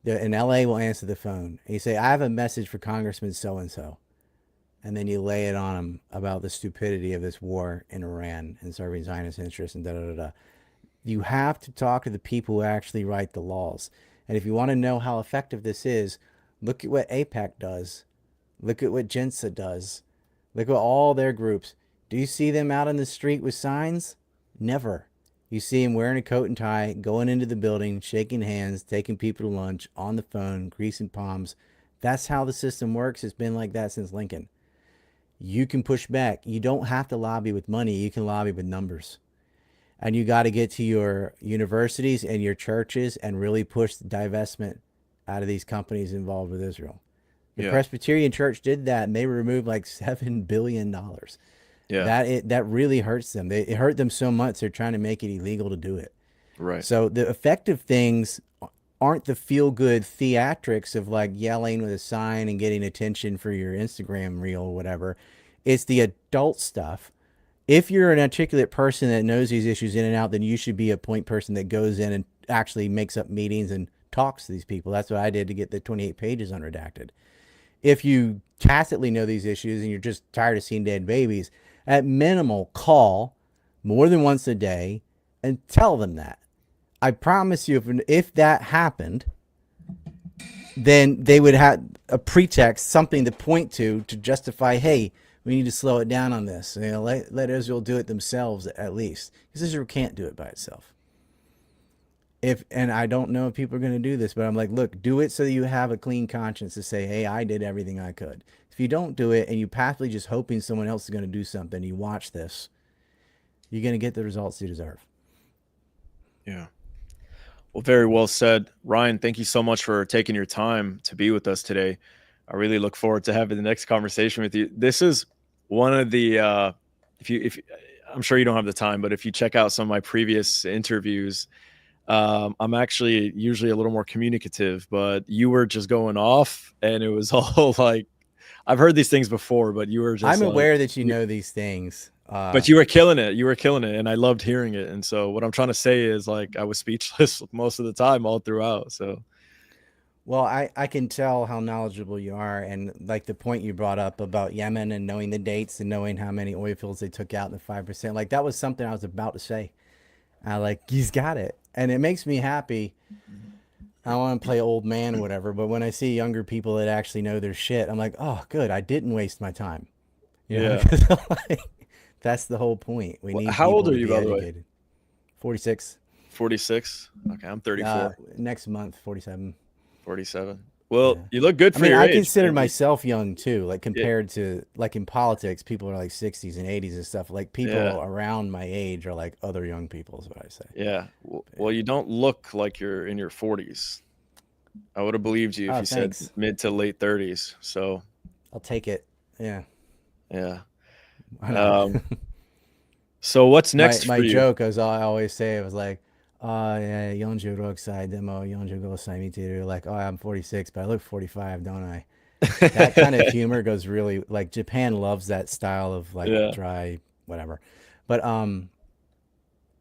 In LA will answer the phone. And you say, I have a message for Congressman so and so. And then you lay it on them about the stupidity of this war in Iran and serving Zionist interests and da da da da. You have to talk to the people who actually write the laws. And if you want to know how effective this is, look at what APAC does. Look at what JINSA does. Look at all their groups. Do you see them out on the street with signs? Never. You see them wearing a coat and tie, going into the building, shaking hands, taking people to lunch, on the phone, greasing palms. That's how the system works. It's been like that since Lincoln. You can push back. You don't have to lobby with money. You can lobby with numbers. And you got to get to your universities and your churches and really push the divestment out of these companies involved with Israel. The Yeah. Presbyterian Church did that, and they removed like $7 billion. Yeah. That really hurts them. It hurt them so much they're trying to make it illegal to do it. Right. So the effective things aren't the feel good theatrics of like yelling with a sign and getting attention for your Instagram reel or whatever. It's the adult stuff. If you're an articulate person that knows these issues in and out, then you should be a point person that goes in and actually makes up meetings and talks to these people. That's what I did to get the 28 pages unredacted. If you tacitly know these issues and you're just tired of seeing dead babies, at minimal, call more than once a day and tell them that. I promise you, if that happened, then they would have a pretext, something to point to justify, hey, we need to slow it down on this. Let Israel do it themselves at least, because Israel can't do it by itself. And I don't know if people are going to do this, but I'm like, look, do it so that you have a clean conscience to say, hey, I did everything I could. If you don't do it and you passively just hoping someone else is going to do something, you watch this, you're going to get the results you deserve. Yeah. Well, very well said. Ryan, thank you so much for taking your time to be with us today. I really look forward to having the next conversation with you. This is one of the if I'm sure you don't have the time, but if you check out some of my previous interviews, I'm actually usually a little more communicative, but you were just going off and it was all like I've heard these things before, but you were just I'm like aware that you know these things. but you were killing it. You were killing it, and I loved hearing it. And so, what I'm trying to say is, like, I was speechless most of the time, all throughout. So, Well, I can tell how knowledgeable you are, and like the point you brought up about Yemen and knowing the dates and knowing how many oil fields they took out in the 5%, like that was something I was about to say. I like he's got it, and it makes me happy. I don't want to play old man or whatever, but when I see younger people that actually know their shit, I'm like, oh, good, I didn't waste my time. You know, yeah. because like, that's the whole point. We need How old people are to you, be by the way? educated. 46. 46. Okay, I'm 34, Next month, 47. 47. Well, Yeah. you look good I for mean, your I age, consider man. myself young too, like Yeah, compared to like in politics, people are like 60s and 80s and stuff. Like yeah, people around my age are like other young people, is what I say. yeah. But Well, yeah. you don't look like you're in your 40s. I would have believed you if Oh, you said thanks. mid to late 30s. So, I'll take it. Yeah. yeah. Why not? Um, so what's my next for my you? joke, as I always say, it was like, yeah, Yonju side demo, Yonju go Saimitiru. Like, oh, I'm 46, but I look 45, don't I? That kind of humor goes really like Japan loves that style of like Yeah. dry whatever. But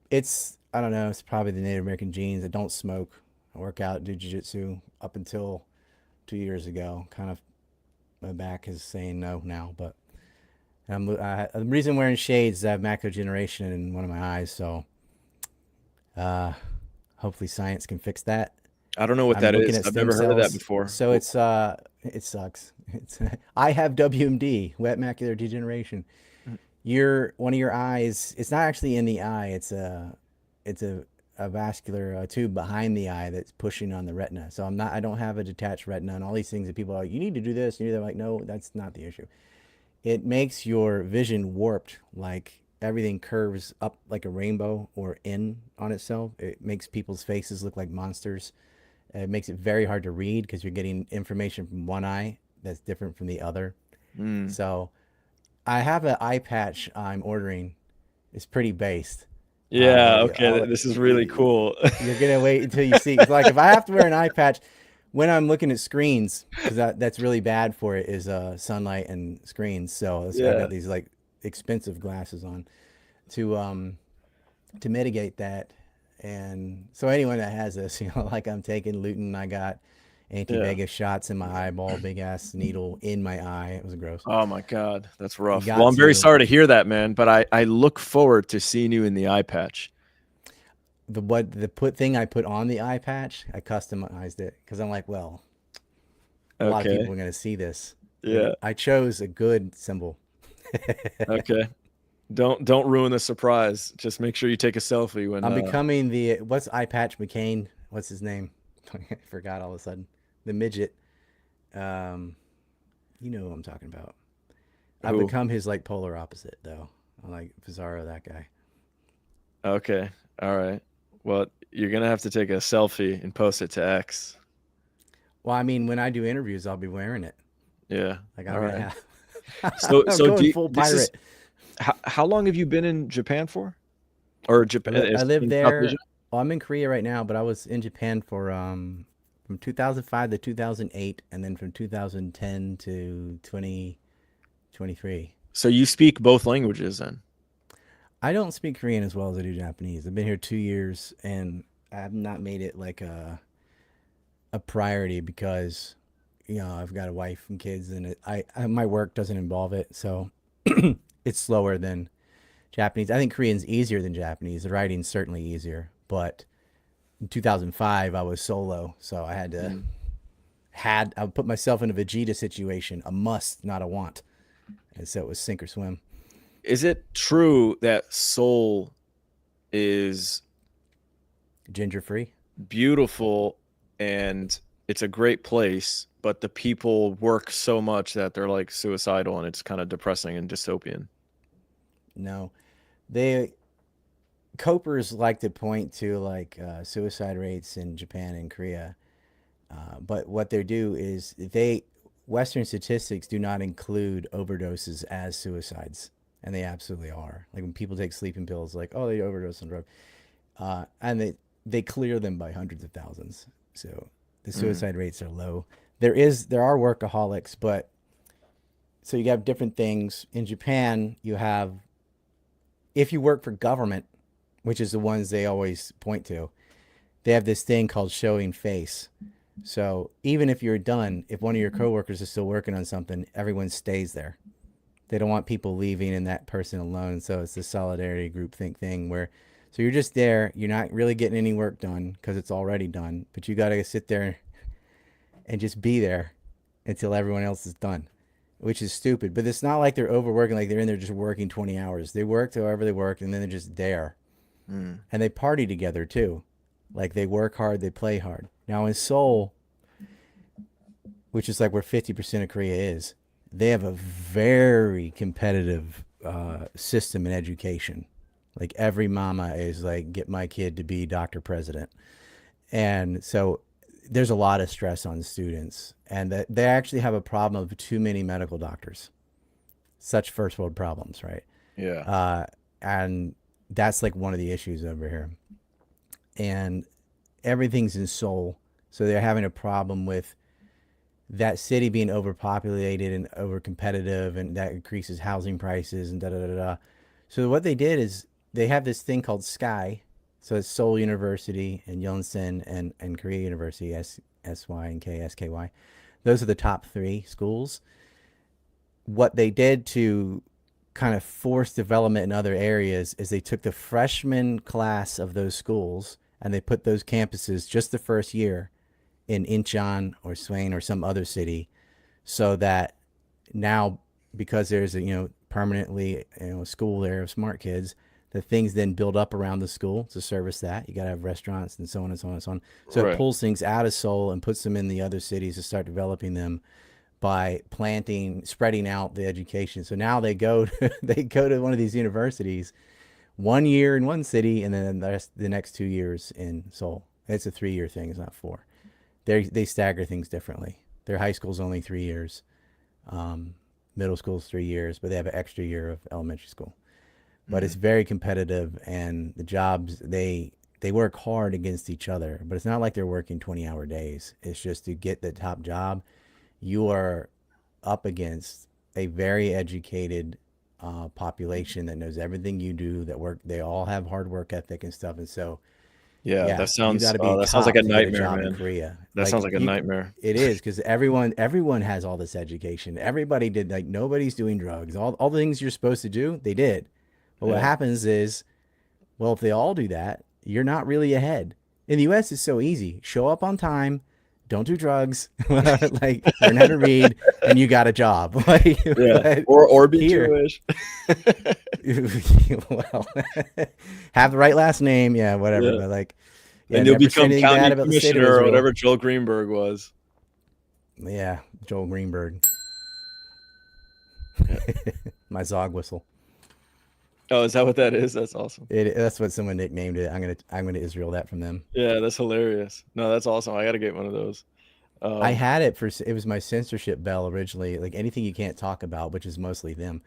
it's I don't know, it's probably the Native American genes. I don't smoke. I work out, do jiu-jitsu up until 2 years ago. Kind of my back is saying no now, but the reason I'm wearing shades is I have macular degeneration in one of my eyes, so uh, hopefully science can fix that. I don't know what I'm that looking is. at I've stem never heard of that cells. before. So it sucks. It's I have WMD, wet macular degeneration. Your one of your eyes, it's not actually in the eye. It's a vascular tube behind the eye that's pushing on the retina. So I don't have a detached retina and all these things that people are like, you need to do this. And you're like, no, that's not the issue. It makes your vision warped, like everything curves up like a rainbow or in on itself. It makes people's faces look like monsters. It makes it very hard to read because you're getting information from one eye that's different from the other. Mm. So I have an eye patch I'm ordering. It's pretty based. Yeah, But okay, this is really cool. you're gonna wait until you see. Like if I have to wear an eye patch when I'm looking at screens, because that's really bad for it, is sunlight and screens. So I Yeah, got these like expensive glasses on to um to mitigate that. And so anyone that has this, like I'm taking lutein, I got yeah. anti-Vegas shots in my eyeball, big ass needle in my eye. It was gross. Oh my god, that's You rough. Well, got I'm very to sorry to hear that, man, but I look forward to seeing you in the eye patch. the thing I put on the eye patch, I customized it because I'm like, well, a lot of people Okay. are gonna see this, and Yeah. I chose a good symbol. Okay. Don't ruin the surprise. Just make sure you take a selfie when I'm becoming the what's eye patch McCain? What's his name? I forgot all of a sudden. The midget. Um, you know who I'm talking about. I've who? become his like polar opposite though. I'm like Pizarro, that guy. Okay. All right. Well, you're going to have to take a selfie and post it to X. Well, I mean, when I do interviews, I'll be wearing it. Yeah. Like All I'm gonna right. have. So I'm so going do full this is pirate. how long have you been in Japan for? Or Japan I is live in South Asia? there. Well, I'm in Korea right now, but I was in Japan for from 2005 to 2008, and then from 2010 to 2023. So you speak both languages then? I don't speak Korean as well as I do Japanese. I've been here 2 years, and I have not made it like a priority because I've got a wife and kids, and my work doesn't involve it, so it's slower than Japanese. I think Korean's easier than Japanese. The writing's certainly easier, but in 2005 I was solo, so Mm. I put myself in a Vegeta situation, a must, not a want, and so it was sink or swim. Is it true that Seoul is Ginger free. beautiful and it's a great place, but the people work so much that they're like suicidal and it's kind of depressing and dystopian? No, they copers like to point to like suicide rates in Japan and Korea, but what they do is Western statistics do not include overdoses as suicides, and they absolutely are. Like when people take sleeping pills, like oh they overdose on drug, and they clear them by hundreds of thousands. So the Mm. suicide rates are low. There are workaholics, but so you have different things in Japan. You have if you work for government, which is the ones they always point to, they have this thing called showing face. So even if you're done, if one of your coworkers is still working on something, everyone stays there. They don't want people leaving and that person alone. So it's the solidarity group think thing where, so you're just there. You're not really getting any work done because it's already done, but you got to sit there and just be there until everyone else is done, which is stupid. But it's not like they're overworking, like they're in there just working 20 hours. They work however they work and then they're just there. Mm. And they party together too. Like they work hard, they play hard. Now in Seoul, which is like where 50% of Korea is, they have a very competitive system in education. Like every mama is like, get my kid to be Dr. President. And so there's a lot of stress on students. And that they actually have a problem of too many medical doctors. Such first world problems, right? Yeah. And that's like one of the issues over here. And everything's in Seoul. So they're having a problem with that city being overpopulated and over competitive, and that increases housing prices and da da da da. So what they did is they have this thing called Sky. So it's Seoul University and Yonsei and Korea University, SY and KSKY. Those are the top three schools. What they did to kind of force development in other areas is they took the freshman class of those schools and they put those campuses just the first year in Incheon or Swain or some other city, so that now because there's a permanently a school there of smart kids, the things then build up around the school to service that. You got to have restaurants and so on and so on and so on. So it Right. pulls things out of Seoul and puts them in the other cities to start developing them by spreading out the education. So now they go to, they go to one of these universities 1 year in one city and then the next 2 years in Seoul. It's a 3 year thing. It's not four. They stagger things differently. Their high school's only 3 years, middle school's 3 years, but they have an extra year of elementary school. But it's Mm. very competitive, and the jobs they work hard against each other. But it's not like they're working 20-hour days. It's just to get the top job, you are up against a very educated population that knows everything you do. That work, they all have hard work ethic and stuff, and so Yeah, yeah, you got to be that sounds like top a to get a nightmare, job in man. Korea. That sounds Like like a you, nightmare. it is because everyone has all this education. Everybody did like nobody's doing drugs. All the things you're supposed to do, they did. But what Yeah. happens is, well, if they all do that, you're not really ahead. In the U.S., it's so easy. Show up on time, don't do drugs, like learn how to read, and you got a job. Like, Yeah. but Or be here, Jewish. well, have the right last name, yeah, whatever. Yeah. But like, yeah, And you'll never say become anything bad county about the state of commissioner or Israel. whatever Joel Greenberg was. Yeah, Joel Greenberg, Yeah. my Zog whistle. Oh, is that what that is? That's awesome. That's what someone nicknamed it. I'm gonna Israel that from them. Yeah, that's hilarious. No, that's awesome. I got to get one of those. I Um, had it was my censorship bell originally. Like anything you can't talk about, which is mostly them,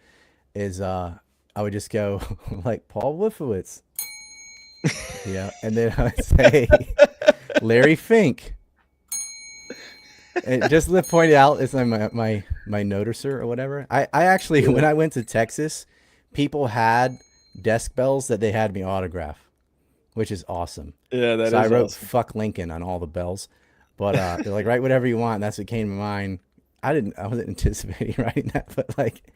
is I would just go like Paul Wolfowitz, and then I would say Larry Fink. And just to point out, it's like my noticer or whatever. I actually yeah. when I went to Texas, people had desk bells that they had me autograph, which is awesome. Yeah, that So I is wrote awesome. "fuck Lincoln" on all the bells, but they're like write whatever you want. And that's what came to mind. I wasn't anticipating writing that, but like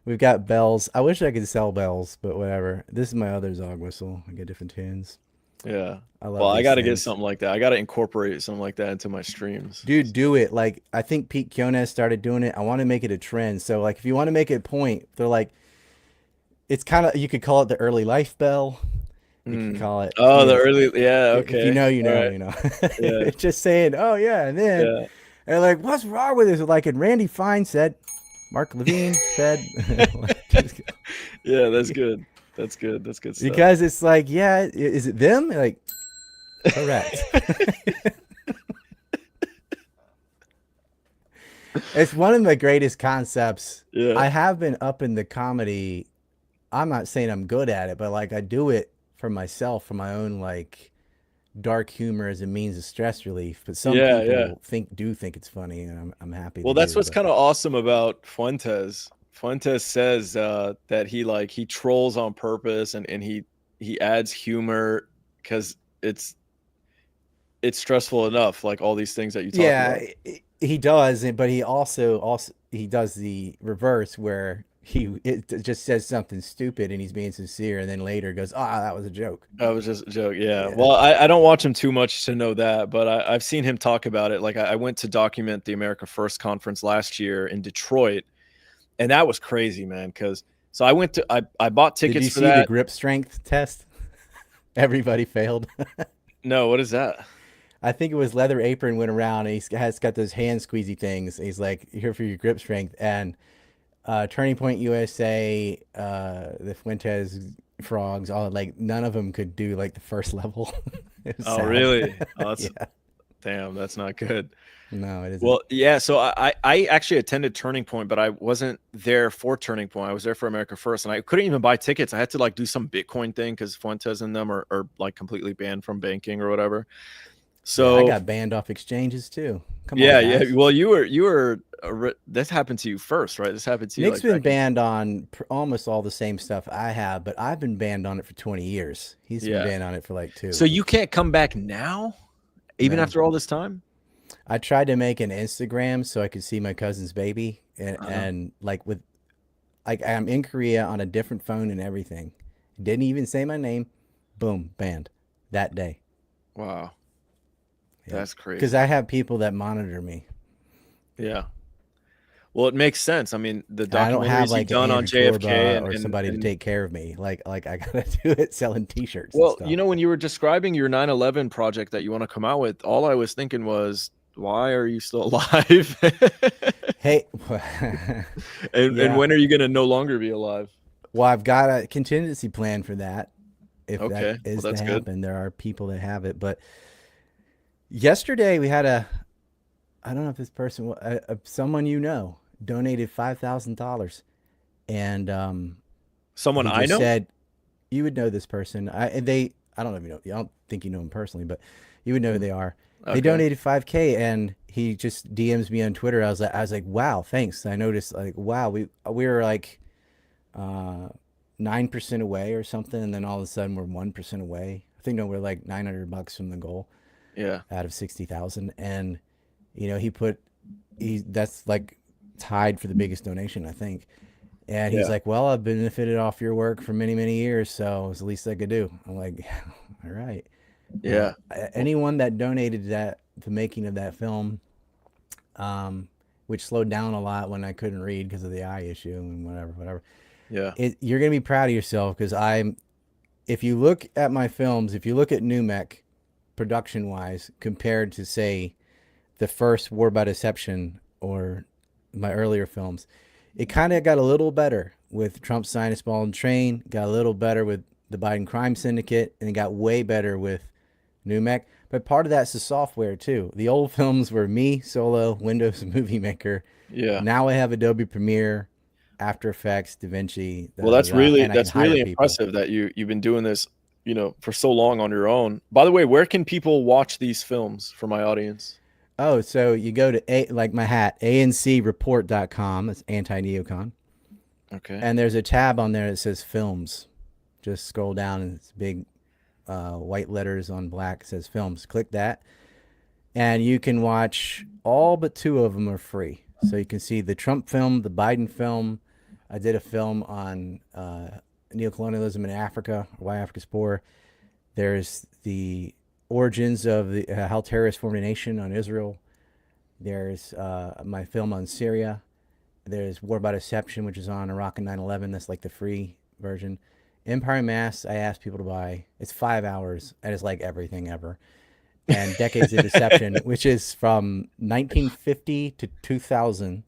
we've got bells. I wish I could sell bells, but whatever. This is my other Zog whistle. I get different tunes. Yeah. I Well, love I these got to get things. something like that. I got to incorporate something like that into my streams. Dude, do it. Like I think Pete Kiones started doing it. I want to make it a trend. So like if you want to make it a point, they're like it's kind of you could call it the early life bell. You can Mm. call it, Oh, the early, yeah, if you okay. know, you All know, right. you know. Yeah. It's just saying, oh yeah, and then Yeah. and like, what's wrong with this? Like, and Randy Fine said, Mark Levine said, like, just, Yeah, that's good. That's good. That's good stuff. Because it's like, yeah, is it them? Like, correct. It's one of the greatest concepts. Yeah. I have been up in the comedy. I'm not saying I'm good at it, but like I do it for myself, for my own like dark humor as a means of stress relief. But some Yeah, yeah. people think it's funny, and I'm happy Well, they that's do. what's But kind of awesome about Fuentes. Fuentes says that he trolls on purpose, and he adds humor because it's stressful enough, like all these things that you talk yeah, about. he does, but he also he does the reverse where it just says something stupid and he's being sincere, and then later goes, "Ah, that was a joke." That was just a joke. Yeah. Yeah, Well, I don't watch him too much to know that, but I've seen him talk about it. Like I went to document the America First conference last year in Detroit, and that was crazy, man. Because so I bought did tickets you for see the that. grip strength test? Everybody failed. No, what is that? I think it was Leather Apron went around and has got those hand squeezy things. He's like, here for your grip strength. And Turning Point USA, the Fuentes frogs, all like none of them could do like the first level. It was Oh, sad. really? Oh, that's Yeah, damn. That's not good. no, it isn't. Well, yeah. So I actually attended Turning Point, but I wasn't there for Turning Point. I was there for America First, and I couldn't even buy tickets. I had to like do some Bitcoin thing because Fuentes and them are like completely banned from banking or whatever. Yeah, I So got banned off exchanges too. Come on, yeah, yeah. guys. Well, you were. This happened to you first, right? This happened to you Nick's like been back in. banned on almost all the same stuff I have, but I've been banned on it for 20 years. He's been Yeah. banned on it for like So two. you can't come back now, even No. after all this time. I tried to make an Instagram so I could see my cousin's baby, Uh-huh. and like with like I'm in Korea on a different phone and everything. Didn't even say my name. Boom, banned that day. Wow, Yep. that's Because crazy. I have people that monitor me. Yeah. Well, it makes sense. I mean, the And I don't have documentaries you've like an done on Andrew JFK Torba and or and somebody to and take care of me. Like I gotta do it selling T-shirts and well, stuff. when you were describing your 9/11 project that you want to come out with, all I was thinking was, why are you still alive? Hey, And yeah. when are you going to no longer be alive? Well, I've got a contingency plan for that. If that Okay. Well, is to that's good. happen, there are people that have it. But yesterday we had I don't know if this person, someone donated $5,000, and Someone he I just know? said, "You would know this person." I don't know if you know. I don't think you know him personally, but you would know who Hmm. they are. They Okay. donated 5K, and he just DMs me on Twitter. I was like, wow, thanks. I noticed, like, wow, we were like 9% away or something, and then all of a sudden we're 1% away. I think no, we're like $900 from the goal Yeah. out of 60,000, and he put he that's like tied for the biggest donation, I think. And he's Yeah. like, "Well, I've benefited off your work for many, many years, so it's the least I could do." I'm like, "All right." Yeah. Well, Anyone that donated that the making of that film, which slowed down a lot when I couldn't read because of the eye issue and whatever. yeah. You're gonna be proud of yourself because I'm. If you look at my films, if you look at Numek, production wise, compared to say the first War by Deception or my earlier films, it kind of got a little better with Trump's Zionist Ball and Train, got a little better with the Biden Crime Syndicate, and it got way better with Numek. But part of that's the software too. The old films were me solo, Windows Movie Maker. Yeah. Now I have Adobe Premiere, After Effects, DaVinci, Well, and I can that's hire really people. impressive that you've been doing this, for so long on your own. By the way, where can people watch these films for my audience? Oh, so you go to like my hat, ancreport.com. It's anti neocon. Okay. And there's a tab on there that says films. Just scroll down and it's big white letters on black. It says films. Click that. And you can watch all but two of them are free. So you can see the Trump film, the Biden film. I did a film on neocolonialism in Africa, why Africa's poor. There's the origins of the how terrorists formed a nation on Israel. There's my film on Syria. There's War by Deception, which is on Iraq and 9/11. That's like the free version. Empire Mass, I asked people to buy. It's 5 hours, and it's like everything ever. And Decades of Deception, which is from 1950 to 2000.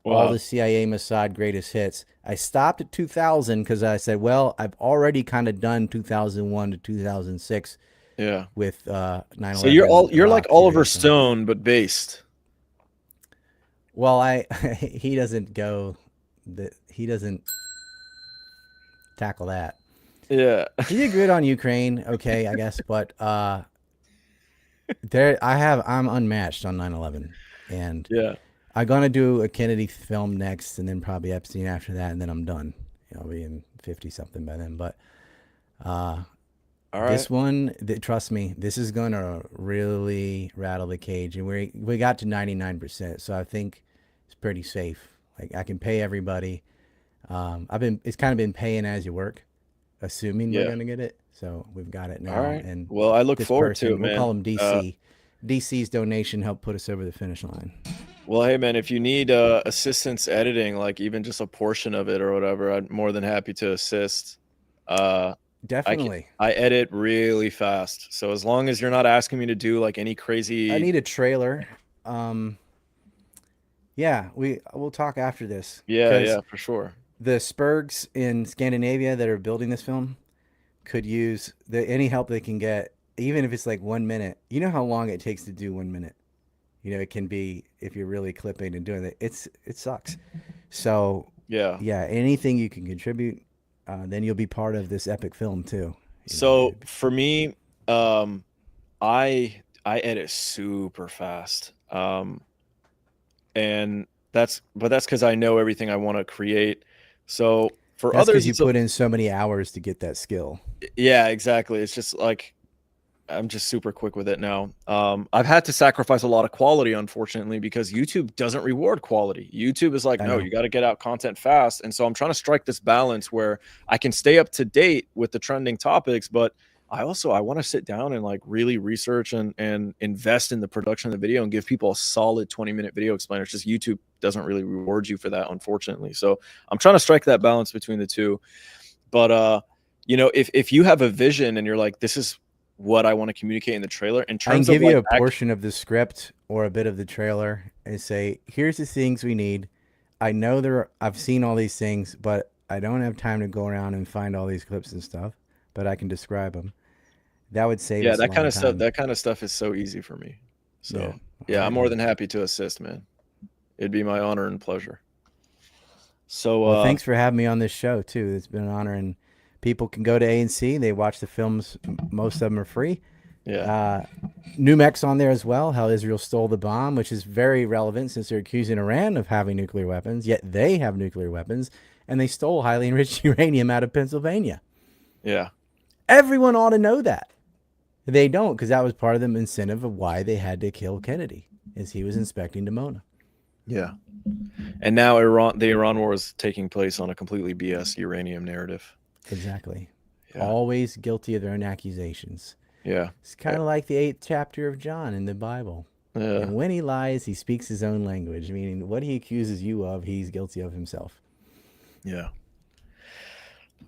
all Wow. the CIA Mossad greatest hits. I stopped at 2000 because I said, well, I've already kind of done 2001 to 2006 Yeah. with So you're 9/11, all you're like Iraq, Oliver Syria. So, Stone, but based. well, I he doesn't go, he doesn't tackle that. Yeah. He did good on Ukraine, okay, I guess, but I'm unmatched on 9/11, and Yeah. I'm gonna do a Kennedy film next, and then probably Epstein after that, and then I'm done. I'll be in 50 something by then, but uh, All right. this one, trust me, this is gonna really rattle the cage, and we got to 99%, so I think it's pretty safe. Like I can pay everybody. It's kind of been paying as you work, assuming we're Yeah. gonna get it. So we've got it All now, right. and Well, I look this forward to it, person, we'll call man. him DC. DC's donation helped put us over the finish line. Well, hey, man, if you need assistance editing, like even just a portion of it or whatever, I'm more than happy to assist. Uh, Definitely. I edit really fast, so as long as you're not asking me to do like any I crazy, need a trailer. Um, yeah, we'll talk after this yeah, because yeah, for sure. the Spurgs in Scandinavia that are building this film could use any help they can get, even if it's like 1 minute. You know how long it takes to do 1 minute. It can be if you're really clipping and doing it. It sucks. So Yeah. yeah, anything you can contribute, then you'll be part of this epic film too. So for me, um, I edit super fast. And that's because I know everything I want to create. So for That's others, because you put in so many hours to get that skill. yeah, exactly. It's just like I'm just super quick with it now. I've had to sacrifice a lot of quality, unfortunately, because YouTube doesn't reward quality. YouTube is like, I no, know. you got to get out content fast. And so I'm trying to strike this balance where I can stay up to date with the trending topics, but I want to sit down and like really research and invest in the production of the video and give people a solid 20-minute video explainer. It's just YouTube doesn't really reward you for that, unfortunately. So I'm trying to strike that balance between the two. But if you have a vision and you're like, this is what I want to communicate in the trailer in I can terms of give you like a portion of the script or a bit of the trailer and say, "Here's the things we need." I've seen all these things, but I don't have time to go around and find all these clips and stuff. But I can describe them. That would save yeah, us a lot of time. that kind of stuff is so easy for me. Yeah. So All yeah, I'm right, more man. than happy to assist, man. It'd be my honor and pleasure. So Well, thanks for having me on this show too. It's been an honor, and people can go to A&C. They watch the films. Most of them are free. yeah. Uh, Numec's on there as well. How Israel stole the bomb, which is very relevant since they're accusing Iran of having nuclear weapons. Yet they have nuclear weapons, and they stole highly enriched uranium out of Pennsylvania. Yeah. Everyone ought to know that. They don't, because that was part of the incentive of why they had to kill Kennedy, is he was inspecting Dimona. Yeah. And now the Iran war is taking place on a completely BS uranium narrative. Exactly. Yeah. Always guilty of their own accusations. Yeah. It's kind of like the 8th chapter of John in the Bible. Yeah. And when he lies, he speaks his own language, meaning what he accuses you of, he's guilty of himself. Yeah.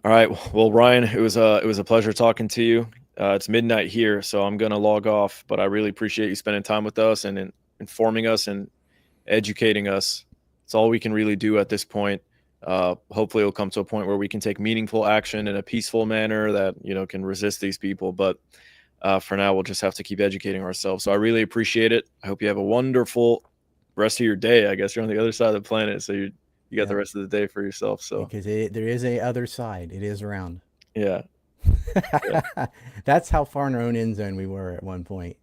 All right. Well, Ryan, it was a pleasure talking to you. It's midnight here, so I'm gonna log off. But I really appreciate you spending time with us and informing us and educating us. It's all we can really do at this point. Hopefully, it'll come to a point where we can take meaningful action in a peaceful manner that can resist these people. But for now, we'll just have to keep educating ourselves. So I really appreciate it. I hope you have a wonderful rest of your day. I guess you're on the other side of the planet, so you got the Yep. rest of the day for yourself. So Because there is a other side. It is around. yeah, yeah. That's how far in our own end zone we were at one point.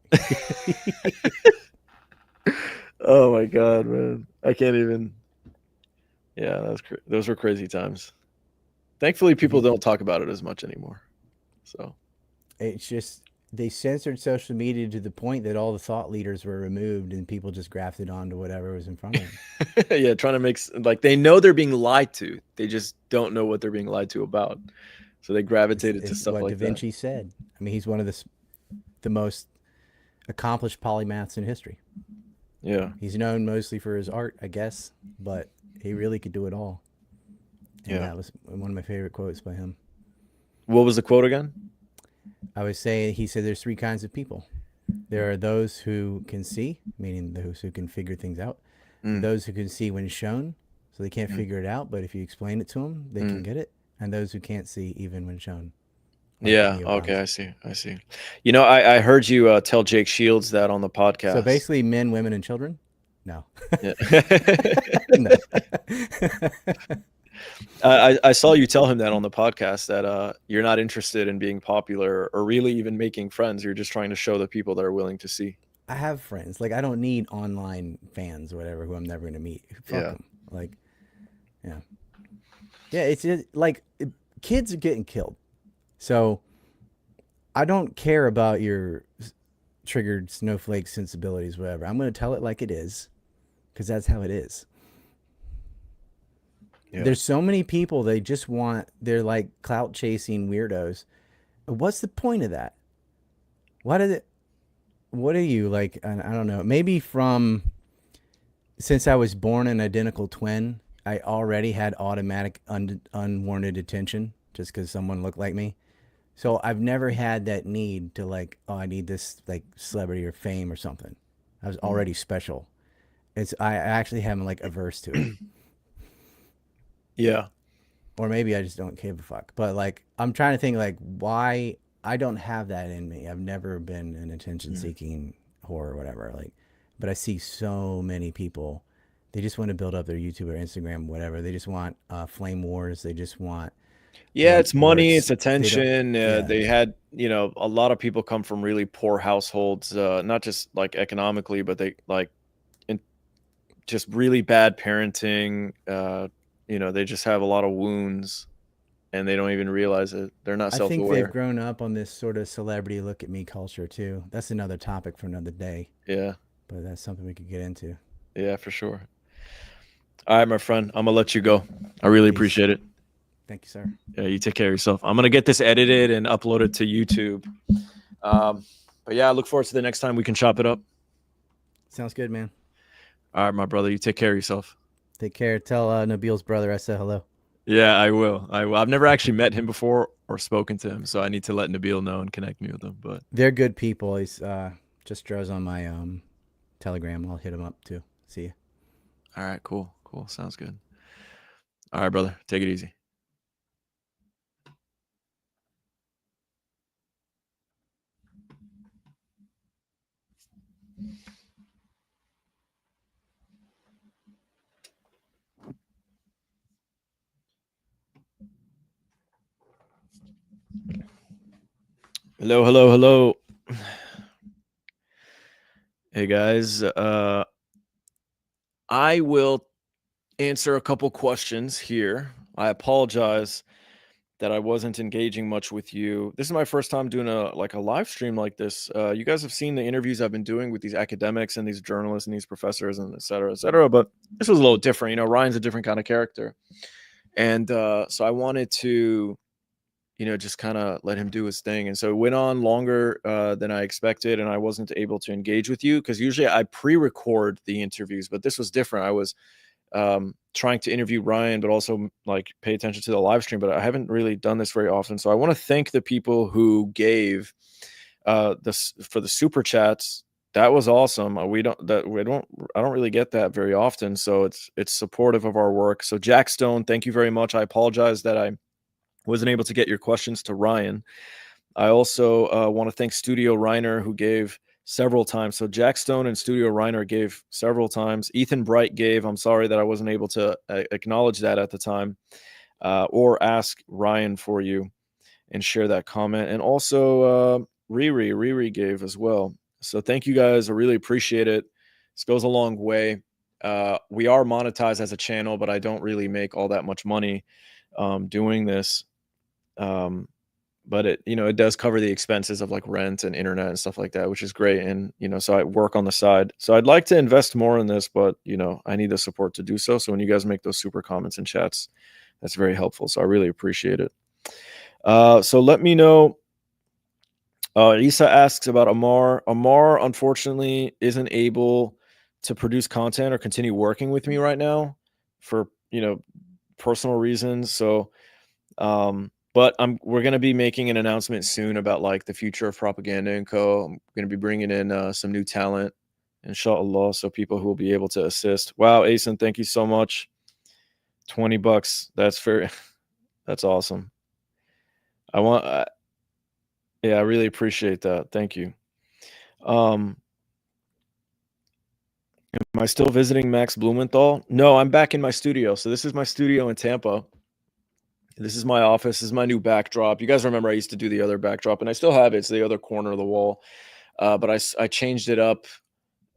Oh my god, man! I can't even. Yeah, those were crazy times. Thankfully, people don't talk about it as much anymore. So It's just they censored social media to the point that all the thought leaders were removed and people just grafted onto whatever was in front of them. yeah, trying to make like they know they're being lied to. They just don't know what they're being lied to about. So they gravitated to It's stuff what Da like that. Vinci said. I mean, he's one of the most accomplished polymaths in history. Yeah, He's known mostly for his art, I guess, but he really could do it all. And yeah. that was one of my favorite quotes by him. What was the quote again? I would say he said there's three kinds of people. There are those who can see, meaning those who can figure things out. And Mm. those who can see when shown, so they can't Mm. figure it out, but if you explain it to them, they can Mm. get it. And those who can't see even when shown, like Yeah. Okay. neocons. I see. I see. I heard you tell Jake Shields that on the So podcast. basically, men, women, and children. No, Yeah. no. I saw you tell him that on the podcast that you're not interested in being popular or really even making friends. You're just trying to show the people that are willing to see. I have friends. Like I don't need online fans or whatever who I'm never gonna meet. Fuck Yeah. them. Like, yeah, yeah. It's just, like kids are getting killed. So I don't care about your triggered snowflake sensibilities, whatever. I'm gonna tell it like it is, because that's how it is. Yeah. There's so many people they just want. They're like clout chasing weirdos. What's the point of that? What is it? What are you like? I don't know. Maybe from since I was born an identical twin, I already had automatic unwarranted attention just because someone looked like me. So I've never had that need to like, oh, I need this like celebrity or fame or something. I was Mm. already special. I actually am like averse to it, Yeah. or maybe I just don't give a fuck. But like, I'm trying to think like why I don't have that in me. I've never been an attention Mm. seeking whore or whatever. Like, but I see so many people. They just want to build up their YouTube or Instagram, whatever. They just want flame wars. They just want Yeah, like it's where money, it's it's they don't. attention. Yeah, They had, a lot of people come from really poor households, not just like economically, but they like in just really bad parenting. They just have a lot of wounds and they don't even realize it. They're not I think they've self-aware. grown up on this sort of celebrity look at me culture too. That's another topic for another day, Yeah. but that's something we could get into. Yeah, for sure. All right, my friend, I'm gonna let you go. I really Peace. appreciate it. Thank you, sir. Yeah, you take care of yourself. I'm gonna get this edited and upload it to YouTube. Um, but yeah, I look forward to the next time we can chop it up. Sounds good, man. All right, my brother, you take care of yourself. Take care. Tell Nabil's brother I said hello. Yeah, I will. I will. I've never actually met him before or spoken to him, so I need to let Nabil know and connect me with him. But They're good people. He's just draws on my Telegram. I'll hit him up too. See you. all right, cool, cool, sounds good. All right, brother, take it easy. Hello, hello, hello. Hey guys, I will answer a couple questions here. I apologize that I wasn't engaging much with you. This is my first time doing a live stream like this. You guys have seen the interviews I've been doing with these academics and these journalists and these professors and et cetera, et cetera. But this was a little different. Ryan's a different kind of character, and so I wanted to just kind of let him do his thing. And so it went on longer than I expected, and I wasn't able to engage with you because usually I pre-record the interviews, but this was different. I was trying to interview Ryan, but also like pay attention to the live stream. But I haven't really done this very often, so I want to thank the people who gave this for the super chats. That was awesome. I don't really get that very often, so it's supportive of our work. So Jack Stone, thank you very much. I apologize that I wasn't able to get your questions to Ryan. I also want to thank Studio Reiner, who gave several times. So Jack Stone and Studio Reiner gave several times. Ethan Bright gave. I'm sorry that I wasn't able to acknowledge that at the time or ask Ryan for you and share that comment. And also Riri gave as well. So thank you guys. I really appreciate it. This goes a long way. We are monetized as a channel, but I don't really make all that much money doing this. But it does cover the expenses of like rent and internet and stuff like that, which is great. And so I work on the side, so I'd like to invest more in this, but I need the support to do so. So when you guys make those super comments and chats, that's very helpful, so I really appreciate it. So let me know. Isa asks about Amar unfortunately isn't able to produce content or continue working with me right now for personal reasons. So but we're going to be making an announcement soon about like the future of Propaganda and Co. I'm going to be bringing in some new talent inshallah, so people who will be able to assist. Wow, Asen, thank you so much. $20. That's fair. That's awesome. Yeah, I really appreciate that. Thank you. Am I still visiting Max Blumenthal? No, I'm back in my studio. So this is my studio in Tampa. This is my office. This is my new backdrop. You guys remember I used to do the other backdrop, and I still have it. It's the other corner of the wall. But I changed it up.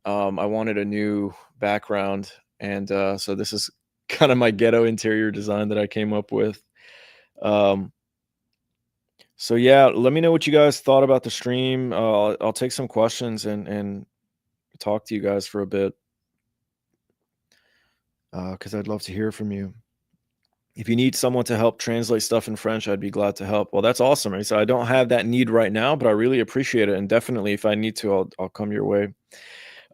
I wanted a new background, and so this is kind of my ghetto interior design that I came up with. So yeah, let me know what you guys thought about the stream. I'll take some questions and talk to you guys for a bit, because I'd love to hear from you. If you need someone to help translate stuff in French, I'd be glad to help. Well, that's awesome. So I don't have that need right now, but I really appreciate it, and definitely if I need to, I'll come your way.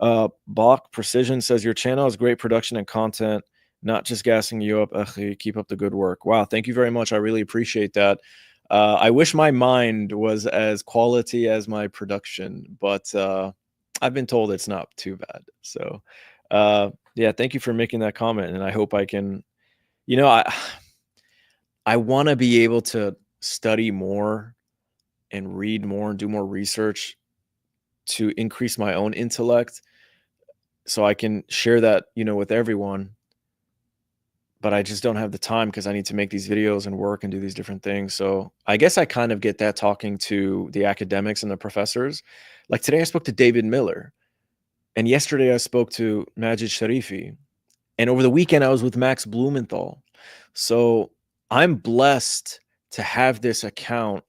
Bach Precision says your channel has great production and content, not just gassing you up. Keep up the good work. Wow, thank you very much. I really appreciate that. I wish my mind was as quality as my production, but I've been told it's not too bad. So yeah, thank you for making that comment, and I hope I can, I want to be able to study more and read more and do more research to increase my own intellect so I can share that, with everyone. But I just don't have the time because I need to make these videos and work and do these different things. So I guess I kind of get that talking to the academics and the professors. Like today I spoke to David Miller, and yesterday I spoke to Majid Sharifi, and over the weekend I was with Max Blumenthal. So I'm blessed to have this account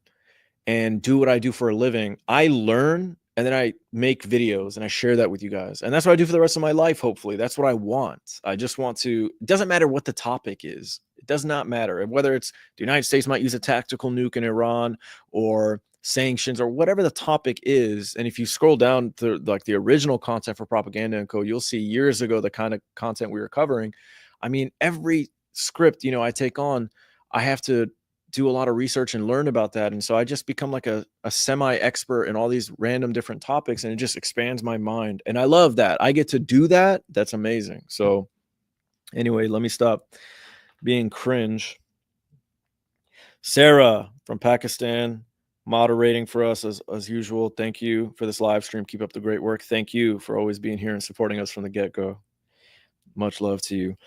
and do what I do for a living. I learn and then I make videos and I share that with you guys. And that's what I do for the rest of my life, hopefully. That's what I want. I just want to, it doesn't matter what the topic is. It does not matter. Whether it's the United States might use a tactical nuke in Iran or sanctions or whatever the topic is. And if you scroll down to like the original content for Propaganda and Co, you'll see years ago the kind of content we were covering. I mean, every script, I take on, I have to do a lot of research and learn about that. And so I just become like a semi-expert in all these random different topics, and it just expands my mind. And I love that. I get to do that. That's amazing. So anyway, let me stop being cringe. Sarah from Pakistan moderating for us as usual. Thank you for this live stream. Keep up the great work. Thank you for always being here and supporting us from the get-go. Much love to you.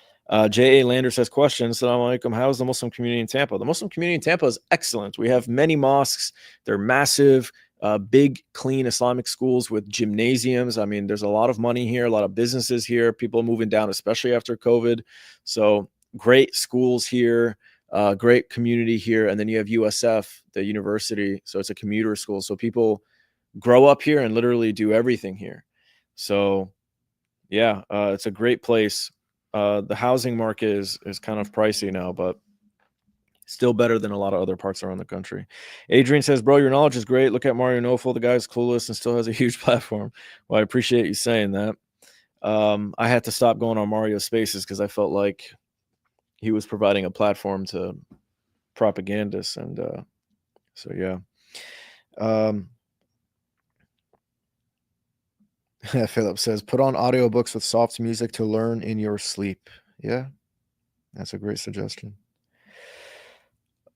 J.A. Lander says, question, Assalamu alaikum, how is the Muslim community in Tampa? The Muslim community in Tampa is excellent. We have many mosques. They're massive, big, clean Islamic schools with gymnasiums. I mean, there's a lot of money here, a lot of businesses here. People are moving down, especially after COVID. So great schools here, great community here. And then you have USF, the university. So it's a commuter school. So people grow up here and literally do everything here. So yeah, it's a great place. The housing market is kind of pricey now, but still better than a lot of other parts around the country. Adrian says, bro, your knowledge is great. Look at Mario Nofel. The guy's clueless and still has a huge platform. Well, I appreciate you saying that. I had to stop going on Mario Spaces because I felt like he was providing a platform to propagandists. And so, yeah. Philip says, put on audiobooks with soft music to learn in your sleep. Yeah, that's a great suggestion.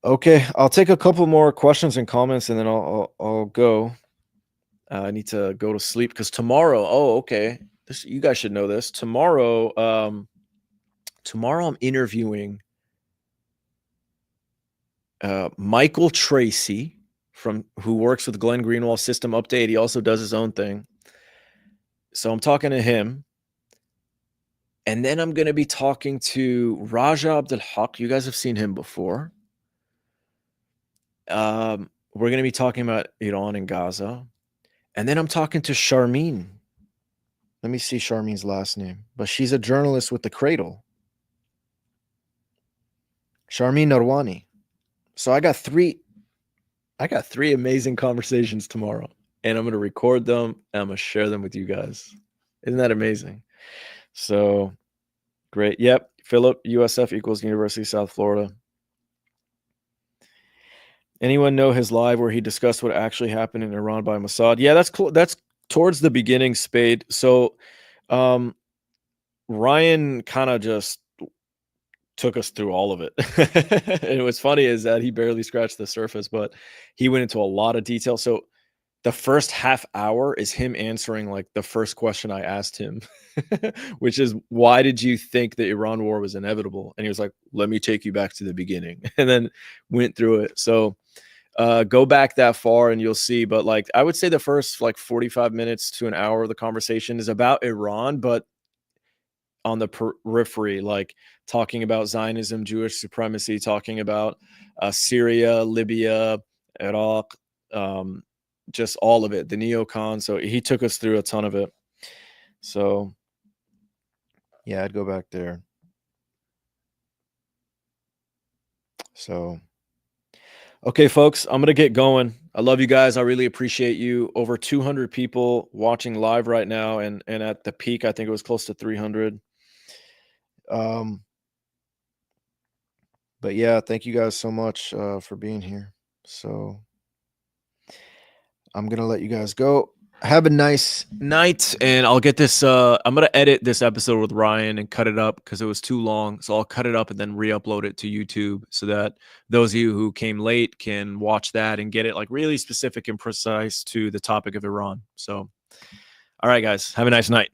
Okay, I'll take a couple more questions and comments, and then I'll go. I need to go to sleep because tomorrow. Oh, okay. You guys should know this. Tomorrow, I'm interviewing Michael Tracy who works with Glenn Greenwald System Update. He also does his own thing. So I'm talking to him. And then I'm going to be talking to Raja Abdul Haq. You guys have seen him before. We're going to be talking about Iran and Gaza. And then I'm talking to Sharmeen. Let me see Sharmeen's last name. But she's a journalist with The Cradle. Sharmeen Narwani. So I got three amazing conversations tomorrow. And I'm going to record them and I'm going to share them with you guys. Isn't that amazing? So great. Yep. Philip, USF equals University of South Florida. Anyone know his live where he discussed what actually happened in Iran by Mossad? Yeah, that's cool. That's towards the beginning, Spade. So um, Ryan kind of just took us through all of it. And what's funny is that he barely scratched the surface, but he went into a lot of detail. So the first half hour is him answering like the first question I asked him, which is, why did you think the Iran war was inevitable? And he was like, let me take you back to the beginning, and then went through it. So go back that far and you'll see. But like, I would say the first like 45 minutes to an hour of the conversation is about Iran, but on the periphery, like talking about Zionism, Jewish supremacy, talking about Syria, Libya, Iraq, just all of it, the neocon. So he took us through a ton of it. So yeah, I'd go back there. So okay, folks, I'm gonna get going. I love you guys. I really appreciate you. Over 200 people watching live right now, and at the peak, I think it was close to 300. Um, but yeah, thank you guys so much for being here. So I'm gonna let you guys go. Have a nice night, and I'll get this. I'm gonna edit this episode with Ryan and cut it up because it was too long. So I'll cut it up and then re-upload it to YouTube so that those of you who came late can watch that and get it like really specific and precise to the topic of Iran. So, all right, guys, have a nice night.